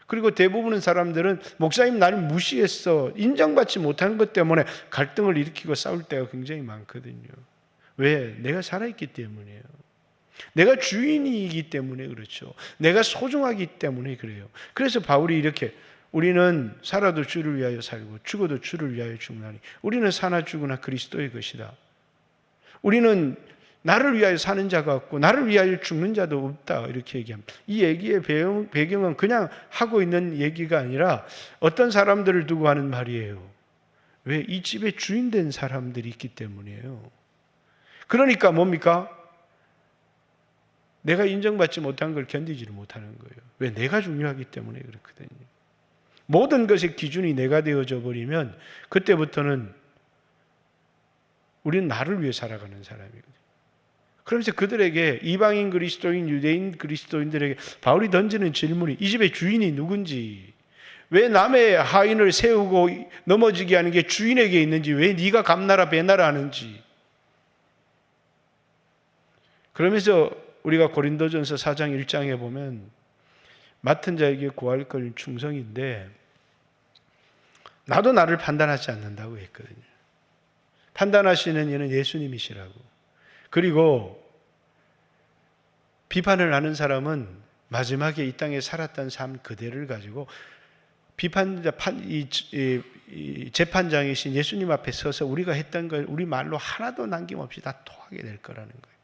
그리고 대부분의 사람들은 목사님 나를 무시했어, 인정받지 못하는 것 때문에 갈등을 일으키고 싸울 때가 굉장히 많거든요. 왜? 내가 살아있기 때문이에요. 내가 주인이기 때문에 그렇죠. 내가 소중하기 때문에 그래요. 그래서 바울이 이렇게 우리는 살아도 주를 위하여 살고 죽어도 주를 위하여 죽나니 우리는 사나 죽으나 그리스도의 것이다. 우리는 나를 위하여 사는 자가 없고 나를 위하여 죽는 자도 없다 이렇게 얘기합니다. 이 얘기의 배경은 그냥 하고 있는 얘기가 아니라 어떤 사람들을 두고 하는 말이에요. 왜? 이 집의 주인 된 사람들이 있기 때문이에요. 그러니까 뭡니까? 내가 인정받지 못한 걸 견디지를 못하는 거예요. 왜? 내가 중요하기 때문에 그렇거든요. 모든 것의 기준이 내가 되어져 버리면 그때부터는 우리는 나를 위해 살아가는 사람이거든요. 그러면서 그들에게 이방인 그리스도인, 유대인 그리스도인들에게 바울이 던지는 질문이 이 집의 주인이 누군지, 왜 남의 하인을 세우고 넘어지게 하는 게 주인에게 있는지, 왜 네가 감나라 배나라 하는지. 그러면서 우리가 고린도전서 4장 1장에 보면 맡은 자에게 구할 건 충성인데 나도 나를 판단하지 않는다고 했거든요. 판단하시는 이는 예수님이시라고. 그리고 비판을 하는 사람은 마지막에 이 땅에 살았던 삶 그대를 가지고 재판장이신 예수님 앞에 서서 우리가 했던 걸 우리 말로 하나도 남김없이 다 토하게 될 거라는 거예요.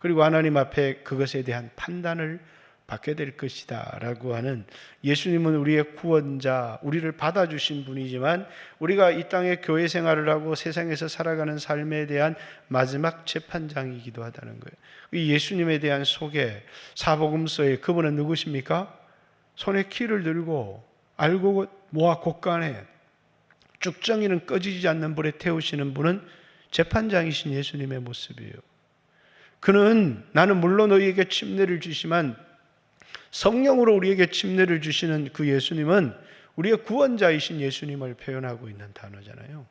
그리고 하나님 앞에 그것에 대한 판단을 받게 될 것이다 라고 하는, 예수님은 우리의 구원자, 우리를 받아주신 분이지만 우리가 이 땅에 교회 생활을 하고 세상에서 살아가는 삶에 대한 마지막 재판장이기도 하다는 거예요. 이 예수님에 대한 소개, 사복음서에 그분은 누구십니까? 손에 키를 들고 알고 모아 곳간에 쭉정이는 꺼지지 않는 불에 태우시는 분은 재판장이신 예수님의 모습이에요. 그는 나는 물론 너희에게 침례를 주시지만 성령으로 우리에게 침례를 주시는 그 예수님은 우리의 구원자이신 예수님을 표현하고 있는 단어잖아요.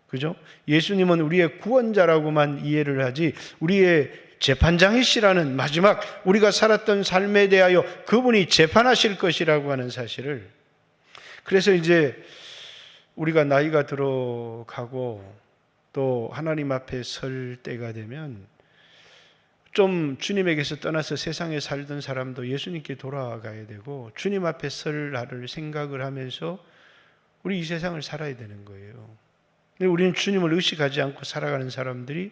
그죠? 예수님은 우리의 구원자라고만 이해를 하지 우리의 재판장이시라는, 마지막 우리가 살았던 삶에 대하여 그분이 재판하실 것이라고 하는 사실을, 그래서 이제 우리가 나이가 들어가고 또 하나님 앞에 설 때가 되면 좀 주님에게서 떠나서 세상에 살던 사람도 예수님께 돌아가야 되고 주님 앞에 설 날을 생각을 하면서 우리 이 세상을 살아야 되는 거예요. 근데 우리는 주님을 의식하지 않고 살아가는 사람들이,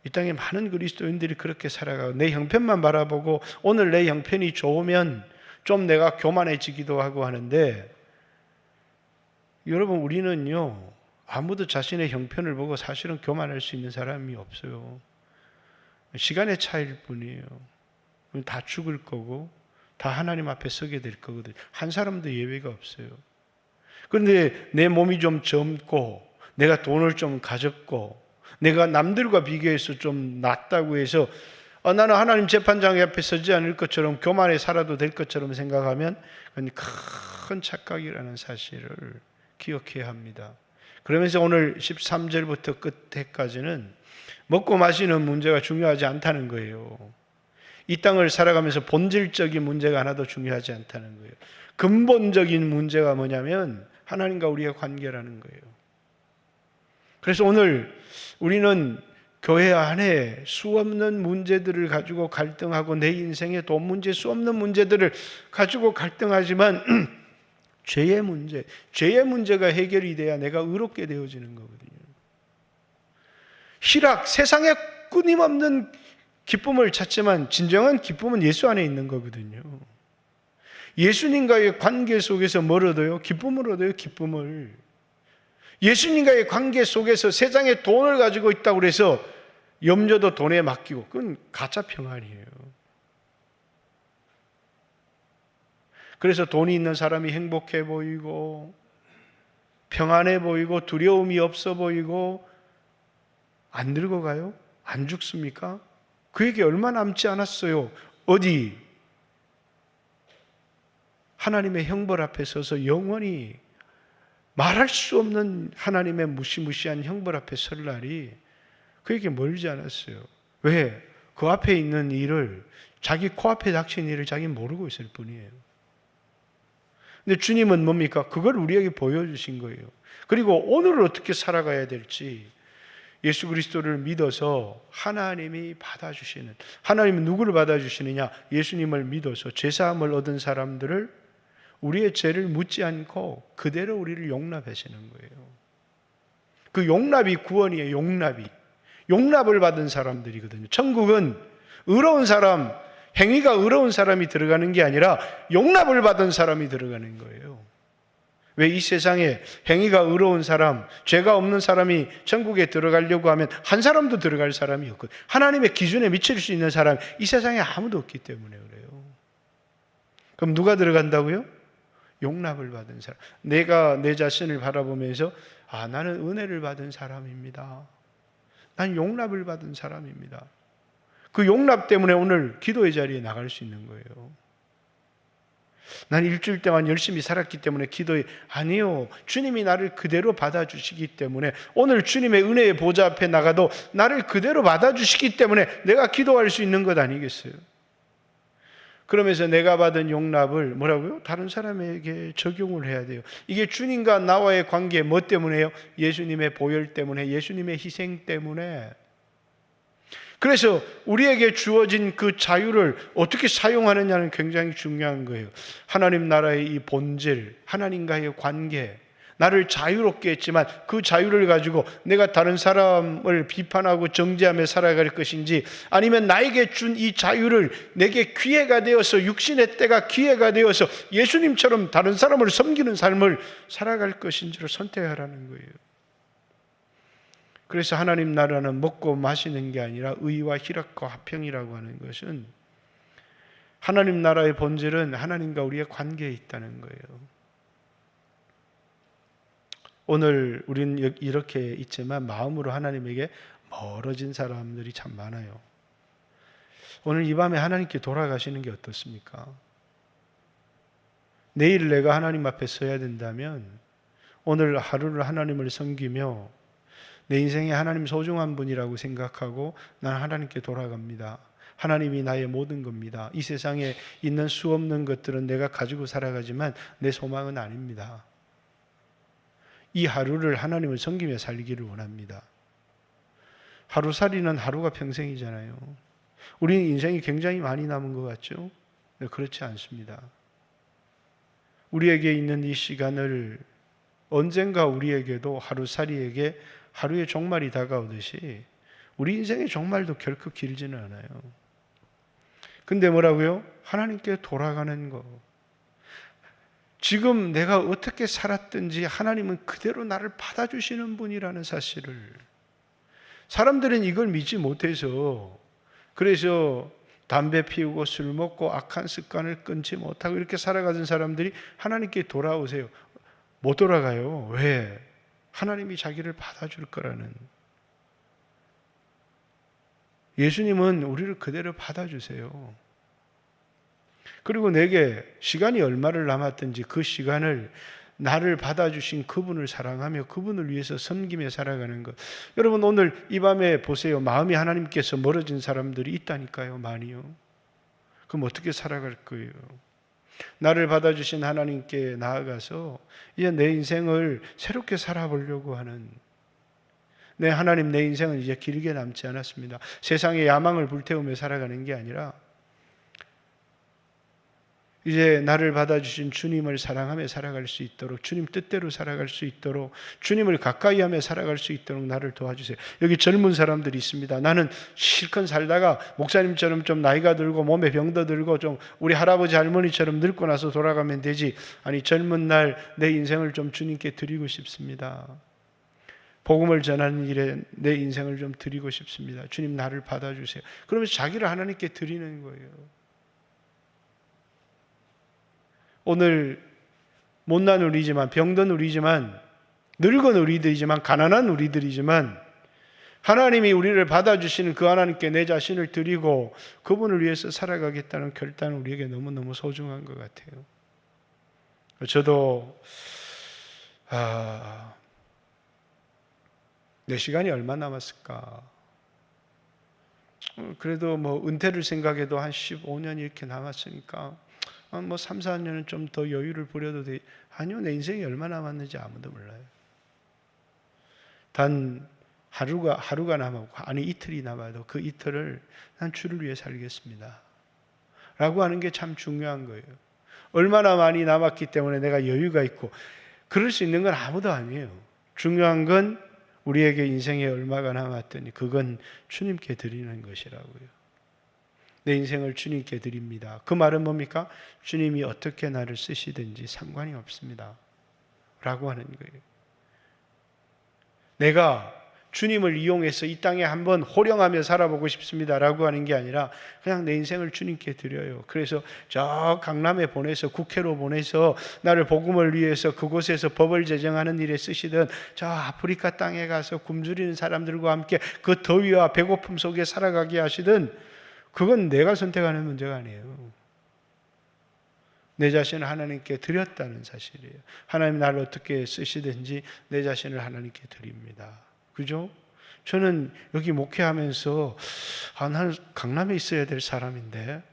이 땅에 많은 그리스도인들이 그렇게 살아가고 내 형편만 바라보고 오늘 내 형편이 좋으면 좀 내가 교만해지기도 하고 하는데, 여러분 우리는요 아무도 자신의 형편을 보고 사실은 교만할 수 있는 사람이 없어요. 시간의 차이일 뿐이에요. 다 죽을 거고 다 하나님 앞에 서게 될 거거든요. 한 사람도 예외가 없어요. 그런데 내 몸이 좀 젊고 내가 돈을 좀 가졌고 내가 남들과 비교해서 좀 낫다고 해서 나는 하나님 재판장 앞에 서지 않을 것처럼 교만에 살아도 될 것처럼 생각하면 그건 큰 착각이라는 사실을 기억해야 합니다. 그러면서 오늘 13절부터 끝에까지는 먹고 마시는 문제가 중요하지 않다는 거예요. 이 땅을 살아가면서 본질적인 문제가 하나도 중요하지 않다는 거예요. 근본적인 문제가 뭐냐면 하나님과 우리의 관계라는 거예요. 그래서 오늘 우리는 교회 안에 수없는 문제들을 가지고 갈등하고 내 인생의 돈 문제, 수없는 문제들을 가지고 갈등하지만 죄의 문제가 해결이 돼야 내가 의롭게 되어지는 거거든요. 희락, 세상에 끊임없는 기쁨을 찾지만 진정한 기쁨은 예수 안에 있는 거거든요. 예수님과의 관계 속에서 뭘 얻어요? 기쁨을 얻어요, 기쁨을. 예수님과의 관계 속에서 세상에 돈을 가지고 있다고 해서 염려도 돈에 맡기고, 그건 가짜 평안이에요. 그래서 돈이 있는 사람이 행복해 보이고 평안해 보이고 두려움이 없어 보이고 안 늙어가요? 안 죽습니까? 그에게 얼마 남지 않았어요. 어디? 하나님의 형벌 앞에 서서 영원히 말할 수 없는 하나님의 무시무시한 형벌 앞에 설 날이 그에게 멀지 않았어요. 왜? 그 앞에 있는 일을, 자기 코앞에 닥친 일을 자기는 모르고 있을 뿐이에요. 근데 주님은 뭡니까? 그걸 우리에게 보여주신 거예요. 그리고 오늘을 어떻게 살아가야 될지, 예수 그리스도를 믿어서 하나님이 받아주시는, 하나님은 누구를 받아주시느냐? 예수님을 믿어서 죄사함을 얻은 사람들을, 우리의 죄를 묻지 않고 그대로 우리를 용납하시는 거예요. 그 용납이 구원이에요. 용납을 받은 사람들이거든요. 천국은 의로운 사람, 행위가 의로운 사람이 들어가는 게 아니라 용납을 받은 사람이 들어가는 거예요. 왜 이 세상에 행위가 의로운 사람, 죄가 없는 사람이 천국에 들어가려고 하면 한 사람도 들어갈 사람이 없거든요. 하나님의 기준에 미칠 수 있는 사람이 이 세상에 아무도 없기 때문에 그래요. 그럼 누가 들어간다고요? 용납을 받은 사람. 내가 내 자신을 바라보면서 나는 은혜를 받은 사람입니다. 난 용납을 받은 사람입니다. 그 용납 때문에 오늘 기도의 자리에 나갈 수 있는 거예요. 난 일주일 동안 열심히 살았기 때문에 기도에, 아니요, 주님이 나를 그대로 받아주시기 때문에, 오늘 주님의 은혜의 보좌 앞에 나가도 나를 그대로 받아주시기 때문에 내가 기도할 수 있는 것 아니겠어요? 그러면서 내가 받은 용납을 뭐라고요? 다른 사람에게 적용을 해야 돼요. 이게 주님과 나와의 관계 뭐 때문에요? 예수님의 보혈 때문에, 예수님의 희생 때문에. 그래서 우리에게 주어진 그 자유를 어떻게 사용하느냐는 굉장히 중요한 거예요. 하나님 나라의 이 본질, 하나님과의 관계, 나를 자유롭게 했지만 그 자유를 가지고 내가 다른 사람을 비판하고 정죄하며 살아갈 것인지, 아니면 나에게 준 이 자유를 내게 기회가 되어서, 육신의 때가 기회가 되어서 예수님처럼 다른 사람을 섬기는 삶을 살아갈 것인지를 선택하라는 거예요. 그래서 하나님 나라는 먹고 마시는 게 아니라 의와 희락과 화평이라고 하는 것은, 하나님 나라의 본질은 하나님과 우리의 관계에 있다는 거예요. 오늘 우리는 이렇게 있지만 마음으로 하나님에게 멀어진 사람들이 참 많아요. 오늘 이 밤에 하나님께 돌아가시는 게 어떻습니까? 내일 내가 하나님 앞에 서야 된다면 오늘 하루를 하나님을 섬기며 내 인생에 하나님 소중한 분이라고 생각하고 난 하나님께 돌아갑니다. 하나님이 나의 모든 겁니다. 이 세상에 있는 수없는 것들은 내가 가지고 살아가지만 내 소망은 아닙니다. 이 하루를 하나님을 섬기며 살기를 원합니다. 하루살이는 하루가 평생이잖아요. 우리는 인생이 굉장히 많이 남은 것 같죠? 그렇지 않습니다. 우리에게 있는 이 시간을 언젠가 우리에게도 하루살이에게 하루의 종말이 다가오듯이 우리 인생의 종말도 결코 길지는 않아요. 근데 뭐라고요? 하나님께 돌아가는 거. 지금 내가 어떻게 살았든지 하나님은 그대로 나를 받아주시는 분이라는 사실을, 사람들은 이걸 믿지 못해서, 그래서 담배 피우고 술 먹고 악한 습관을 끊지 못하고 이렇게 살아가는 사람들이 하나님께 돌아오세요. 못 돌아가요. 왜? 하나님이 자기를 받아줄 거라는. 예수님은 우리를 그대로 받아주세요. 그리고 내게 시간이 얼마를 남았든지 그 시간을 나를 받아주신 그분을 사랑하며 그분을 위해서 섬기며 살아가는 것. 여러분 오늘 이 밤에 보세요. 마음이 하나님께서 멀어진 사람들이 있다니까요. 많이요. 그럼 어떻게 살아갈 거예요? 나를 받아주신 하나님께 나아가서 이제 내 인생을 새롭게 살아보려고 하는, 내 하나님, 내 인생은 이제 길게 남지 않았습니다. 세상의 야망을 불태우며 살아가는 게 아니라 이제 나를 받아주신 주님을 사랑하며 살아갈 수 있도록, 주님 뜻대로 살아갈 수 있도록, 주님을 가까이 하며 살아갈 수 있도록 나를 도와주세요. 여기 젊은 사람들이 있습니다. 나는 실컷 살다가 목사님처럼 좀 나이가 들고 몸에 병도 들고 좀 우리 할아버지 할머니처럼 늙고 나서 돌아가면 되지. 아니, 젊은 날 내 인생을 좀 주님께 드리고 싶습니다. 복음을 전하는 일에 내 인생을 좀 드리고 싶습니다. 주님 나를 받아주세요. 그러면서 자기를 하나님께 드리는 거예요. 오늘 못난 우리지만, 병든 우리지만, 늙은 우리들이지만, 가난한 우리들이지만 하나님이 우리를 받아주시는 그 하나님께 내 자신을 드리고 그분을 위해서 살아가겠다는 결단은 우리에게 너무너무 소중한 것 같아요. 저도 내 시간이 얼마 남았을까? 그래도 뭐 은퇴를 생각해도 한 15년 이렇게 남았으니까 뭐 3, 4년은 좀 더 여유를 부려도 돼. 아니요, 내 인생이 얼마 남았는지 아무도 몰라요. 단 하루가 남았고, 아니 이틀이 남아도 그 이틀을 난 주를 위해 살겠습니다 라고 하는 게 참 중요한 거예요. 얼마나 많이 남았기 때문에 내가 여유가 있고 그럴 수 있는 건 아무도 아니에요. 중요한 건 우리에게 인생에 얼마가 남았더니 그건 주님께 드리는 것이라고요. 내 인생을 주님께 드립니다. 그 말은 뭡니까? 주님이 어떻게 나를 쓰시든지 상관이 없습니다 라고 하는 거예요. 내가 주님을 이용해서 이 땅에 한번 호령하며 살아보고 싶습니다 라고 하는 게 아니라 그냥 내 인생을 주님께 드려요. 그래서 저 강남에 보내서, 국회로 보내서 나를 복음을 위해서 그곳에서 법을 제정하는 일에 쓰시든, 저 아프리카 땅에 가서 굶주리는 사람들과 함께 그 더위와 배고픔 속에 살아가게 하시든, 그건 내가 선택하는 문제가 아니에요. 내 자신을 하나님께 드렸다는 사실이에요. 하나님 나를 어떻게 쓰시든지 내 자신을 하나님께 드립니다. 그죠? 저는 여기 목회하면서 나는 강남에 있어야 될 사람인데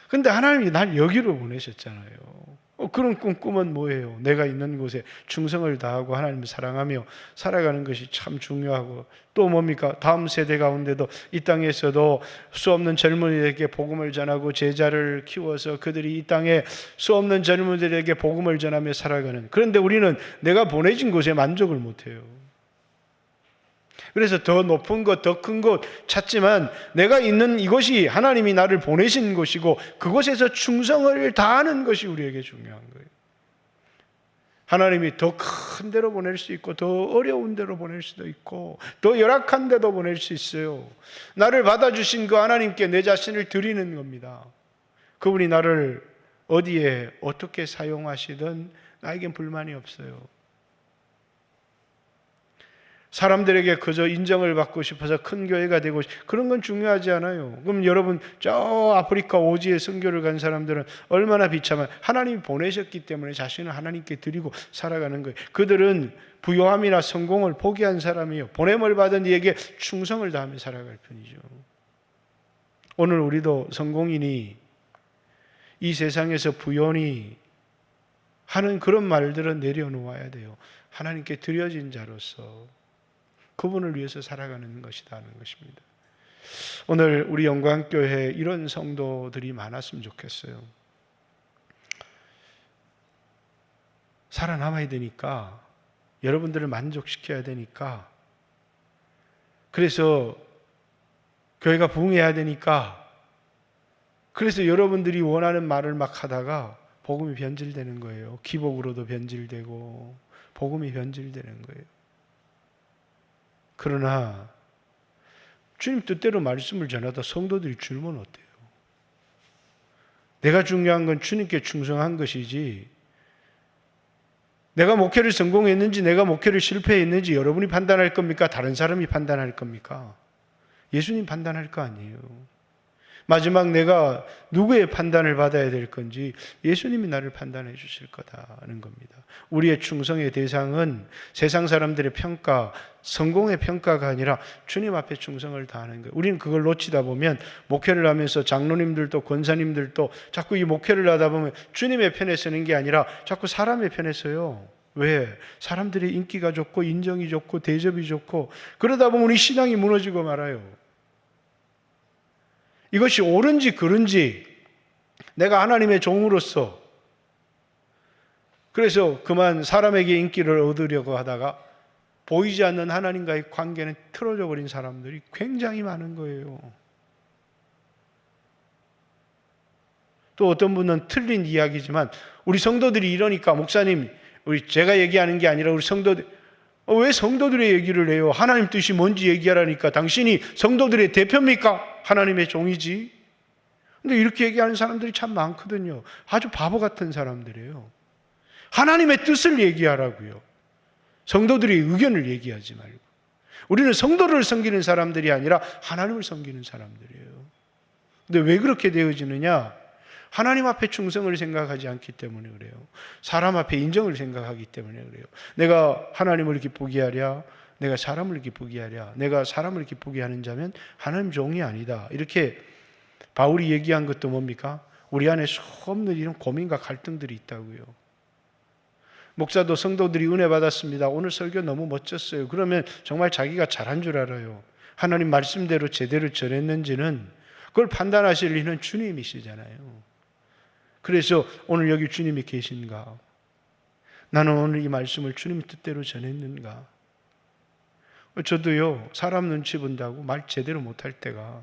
근데 하나님이 날 여기로 보내셨잖아요. 그런 꿈 꾸면 뭐예요? 내가 있는 곳에 충성을 다하고 하나님을 사랑하며 살아가는 것이 참 중요하고, 또 뭡니까? 다음 세대 가운데도 이 땅에서도 수없는 젊은이들에게 복음을 전하고 제자를 키워서 그들이 이 땅에 수없는 젊은이들에게 복음을 전하며 살아가는, 그런데 우리는 내가 보내진 곳에 만족을 못해요. 그래서 더 높은 것, 더 큰 곳 찾지만 내가 있는 이곳이 하나님이 나를 보내신 곳이고 그곳에서 충성을 다하는 것이 우리에게 중요한 거예요. 하나님이 더 큰 데로 보낼 수 있고 더 어려운 데로 보낼 수도 있고 더 열악한 데도 보낼 수 있어요. 나를 받아주신 그 하나님께 내 자신을 드리는 겁니다. 그분이 나를 어디에 어떻게 사용하시든 나에겐 불만이 없어요. 사람들에게 그저 인정을 받고 싶어서 큰 교회가 되고 그런 건 중요하지 않아요. 그럼 여러분 저 아프리카 오지에 선교를 간 사람들은 얼마나 비참한, 하나님이 보내셨기 때문에 자신을 하나님께 드리고 살아가는 거예요. 그들은 부요함이나 성공을 포기한 사람이에요. 보냄을 받은 이에게 충성을 다하며 살아갈 뿐이죠. 오늘 우리도 성공이니 이 세상에서 부요니 하는 그런 말들은 내려놓아야 돼요. 하나님께 드려진 자로서 그분을 위해서 살아가는 것이다 하는 것입니다. 오늘 우리 영광교회에 이런 성도들이 많았으면 좋겠어요. 살아남아야 되니까, 여러분들을 만족시켜야 되니까, 그래서 교회가 부흥해야 되니까, 그래서 여러분들이 원하는 말을 막 하다가 복음이 변질되는 거예요. 기복으로도 변질되고 복음이 변질되는 거예요. 그러나 주님 뜻대로 말씀을 전하다 성도들이 줄면 어때요? 내가 중요한 건 주님께 충성한 것이지, 내가 목회를 성공했는지 내가 목회를 실패했는지 여러분이 판단할 겁니까? 다른 사람이 판단할 겁니까? 예수님 판단할 거 아니에요. 마지막 내가 누구의 판단을 받아야 될 건지 예수님이 나를 판단해 주실 거다는 겁니다. 우리의 충성의 대상은 세상 사람들의 평가, 성공의 평가가 아니라 주님 앞에 충성을 다하는 거예요. 우리는 그걸 놓치다 보면 목회를 하면서 장로님들도 권사님들도 자꾸 이 목회를 하다 보면 주님의 편에 서는 게 아니라 자꾸 사람의 편에 서요. 왜? 사람들의 인기가 좋고 인정이 좋고 대접이 좋고 그러다 보면 우리 신앙이 무너지고 말아요. 이것이 옳은지 그른지 내가 하나님의 종으로서, 그래서 그만 사람에게 인기를 얻으려고 하다가 보이지 않는 하나님과의 관계는 틀어져 버린 사람들이 굉장히 많은 거예요. 또 어떤 분은 틀린 이야기지만 우리 성도들이 이러니까 목사님, 제가 얘기하는 게 아니라 우리 성도들, 왜 성도들의 얘기를 해요? 하나님 뜻이 뭔지 얘기하라니까. 당신이 성도들의 대표입니까? 하나님의 종이지. 근데 이렇게 얘기하는 사람들이 참 많거든요. 아주 바보 같은 사람들이에요. 하나님의 뜻을 얘기하라고요. 성도들의 의견을 얘기하지 말고. 우리는 성도를 섬기는 사람들이 아니라 하나님을 섬기는 사람들이에요. 근데 왜 그렇게 되어지느냐? 하나님 앞에 충성을 생각하지 않기 때문에 그래요. 사람 앞에 인정을 생각하기 때문에 그래요. 내가 하나님을 기쁘게 하랴, 내가 사람을 기쁘게 하랴, 내가 사람을 기쁘게 하는 자면 하나님 종이 아니다. 이렇게 바울이 얘기한 것도 뭡니까? 우리 안에 수없는 이런 고민과 갈등들이 있다고요. 목사도 성도들이 은혜 받았습니다. 오늘 설교 너무 멋졌어요. 그러면 정말 자기가 잘한 줄 알아요. 하나님 말씀대로 제대로 전했는지는 그걸 판단하실 리는 주님이시잖아요. 그래서 오늘 여기 주님이 계신가? 나는 오늘 이 말씀을 주님 뜻대로 전했는가? 저도요, 사람 눈치 본다고 말 제대로 못할 때가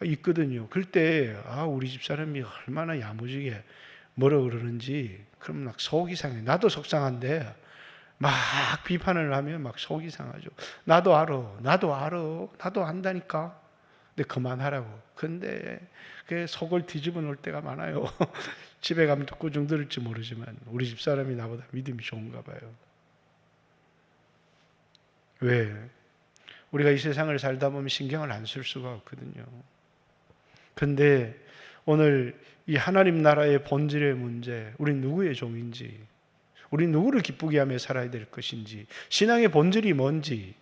있거든요. 그럴 때 우리 집 사람이 얼마나 야무지게 뭐라 그러는지 그럼 막 속이 상해. 나도 속상한데 막 비판을 하면 막 속이 상하죠. 나도 알아. 나도 안다니까. 근데 그만하라고. 근데 그 속을 뒤집어 놓을 때가 많아요. 집에 가면 또 꾸중 들을지 모르지만 우리 집 사람이 나보다 믿음이 좋은가 봐요. 왜? 우리가 이 세상을 살다 보면 신경을 안 쓸 수가 없거든요. 근데 오늘 이 하나님 나라의 본질의 문제, 우린 누구의 종인지, 우린 누구를 기쁘게 하며 살아야 될 것인지, 신앙의 본질이 뭔지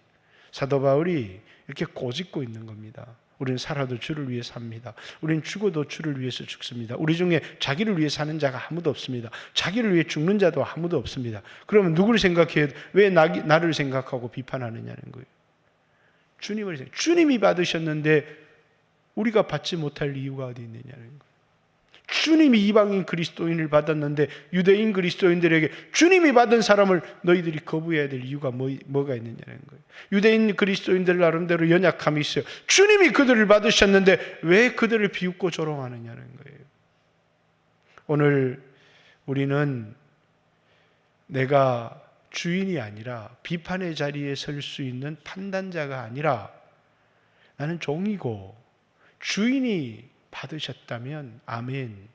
사도 바울이 이렇게 꼬집고 있는 겁니다. 우리는 살아도 주를 위해 삽니다. 우리는 죽어도 주를 위해서 죽습니다. 우리 중에 자기를 위해 사는 자가 아무도 없습니다. 자기를 위해 죽는 자도 아무도 없습니다. 그러면 누구를 생각해야 왜 나를 생각하고 비판하느냐는 거예요. 주님을 생각. 주님이 받으셨는데 우리가 받지 못할 이유가 어디 있느냐는 거예요. 주님이 이방인 그리스도인을 받았는데 유대인 그리스도인들에게 주님이 받은 사람을 너희들이 거부해야 될 이유가 뭐가 있느냐는 거예요. 유대인 그리스도인들 나름대로 연약함이 있어요. 주님이 그들을 받으셨는데 왜 그들을 비웃고 조롱하느냐는 거예요. 오늘 우리는 내가 주인이 아니라 비판의 자리에 설 수 있는 판단자가 아니라 나는 종이고 주인이 받으셨다면 아멘.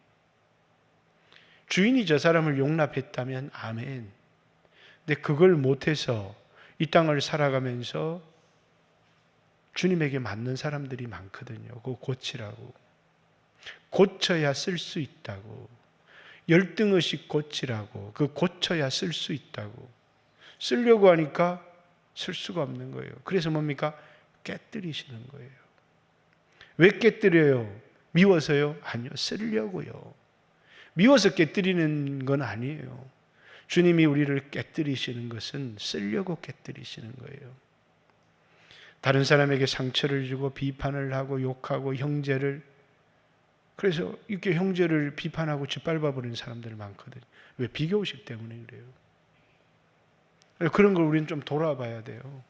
주인이 저 사람을 용납했다면 아멘. 근데 그걸 못해서 이 땅을 살아가면서 주님에게 맞는 사람들이 많거든요. 그거 고치라고. 고쳐야 쓸 수 있다고. 열등의식 고치라고. 그 고쳐야 쓸 수 있다고. 쓰려고 하니까 쓸 수가 없는 거예요. 그래서 뭡니까? 깨뜨리시는 거예요. 왜 깨뜨려요? 미워서요? 아니요. 쓰려고요. 미워서 깨뜨리는 건 아니에요. 주님이 우리를 깨뜨리시는 것은 쓰려고 깨뜨리시는 거예요. 다른 사람에게 상처를 주고 비판을 하고 욕하고 형제를, 그래서 이렇게 형제를 비판하고 짓밟아버리는 사람들 많거든요. 왜? 비교의식 때문에 그래요. 그런 걸 우리는 좀 돌아봐야 돼요.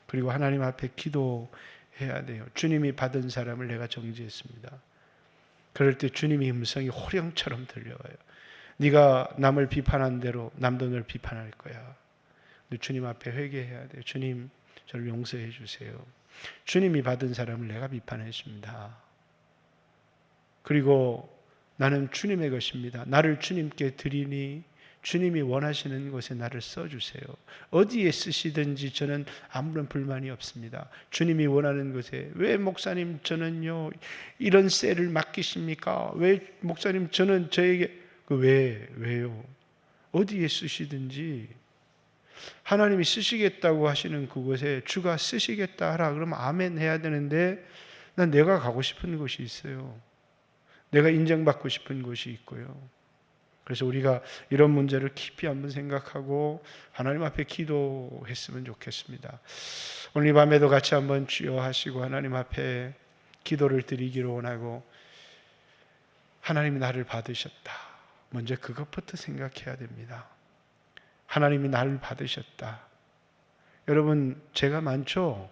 그리고 하나님 앞에 기도해야 돼요. 주님이 받은 사람을 내가 정죄했습니다. 그럴 때 주님의 음성이 호령처럼 들려와요. 네가 남을 비판한 대로 남도 널 비판할 거야. 주님 앞에 회개해야 돼요. 주님, 저를 용서해 주세요. 주님이 받은 사람을 내가 비판했습니다. 그리고 나는 주님의 것입니다. 나를 주님께 드리니 주님이 원하시는 곳에 나를 써주세요. 어디에 쓰시든지 저는 아무런 불만이 없습니다. 주님이 원하는 곳에. 왜 목사님 저는요 이런 셀을 맡기십니까? 왜 목사님 저는 저에게 왜요? 어디에 쓰시든지 하나님이 쓰시겠다고 하시는 그곳에 주가 쓰시겠다 하라 그러면 아멘 해야 되는데 난 내가 가고 싶은 곳이 있어요. 내가 인정받고 싶은 곳이 있고요. 그래서 우리가 이런 문제를 깊이 한번 생각하고 하나님 앞에 기도했으면 좋겠습니다. 오늘 이 밤에도 같이 한번 주여 하시고 하나님 앞에 기도를 드리기를 원하고, 하나님이 나를 받으셨다. 먼저 그것부터 생각해야 됩니다. 하나님이 나를 받으셨다. 여러분, 죄가 많죠?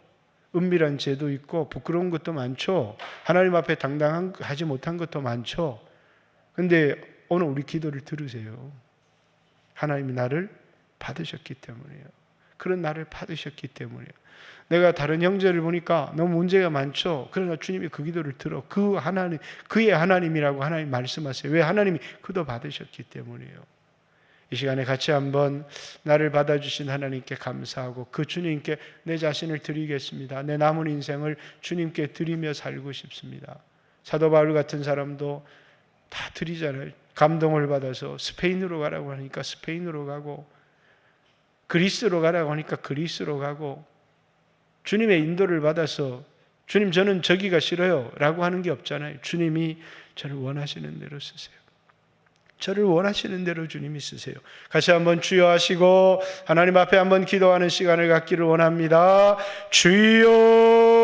은밀한 죄도 있고 부끄러운 것도 많죠? 하나님 앞에 당당하지 못한 것도 많죠? 근데 오늘 우리 기도를 들으세요. 하나님이 나를 받으셨기 때문이에요. 그런 나를 받으셨기 때문이에요. 내가 다른 형제를 보니까 너무 문제가 많죠. 그러나 주님이 그 기도를 들어 그 하나님, 그의 하나님이라고 하나님 말씀하세요. 왜? 하나님이 그도 받으셨기 때문이에요. 이 시간에 같이 한번 나를 받아주신 하나님께 감사하고 그 주님께 내 자신을 드리겠습니다. 내 남은 인생을 주님께 드리며 살고 싶습니다. 사도 바울 같은 사람도 다 드리잖아요. 감동을 받아서 스페인으로 가라고 하니까 스페인으로 가고, 그리스로 가라고 하니까 그리스로 가고, 주님의 인도를 받아서 주님 저는 저기가 싫어요 라고 하는 게 없잖아요. 주님이 저를 원하시는 대로 쓰세요. 저를 원하시는 대로 주님이 쓰세요. 같이 한번 주여 하시고 하나님 앞에 한번 기도하는 시간을 갖기를 원합니다. 주여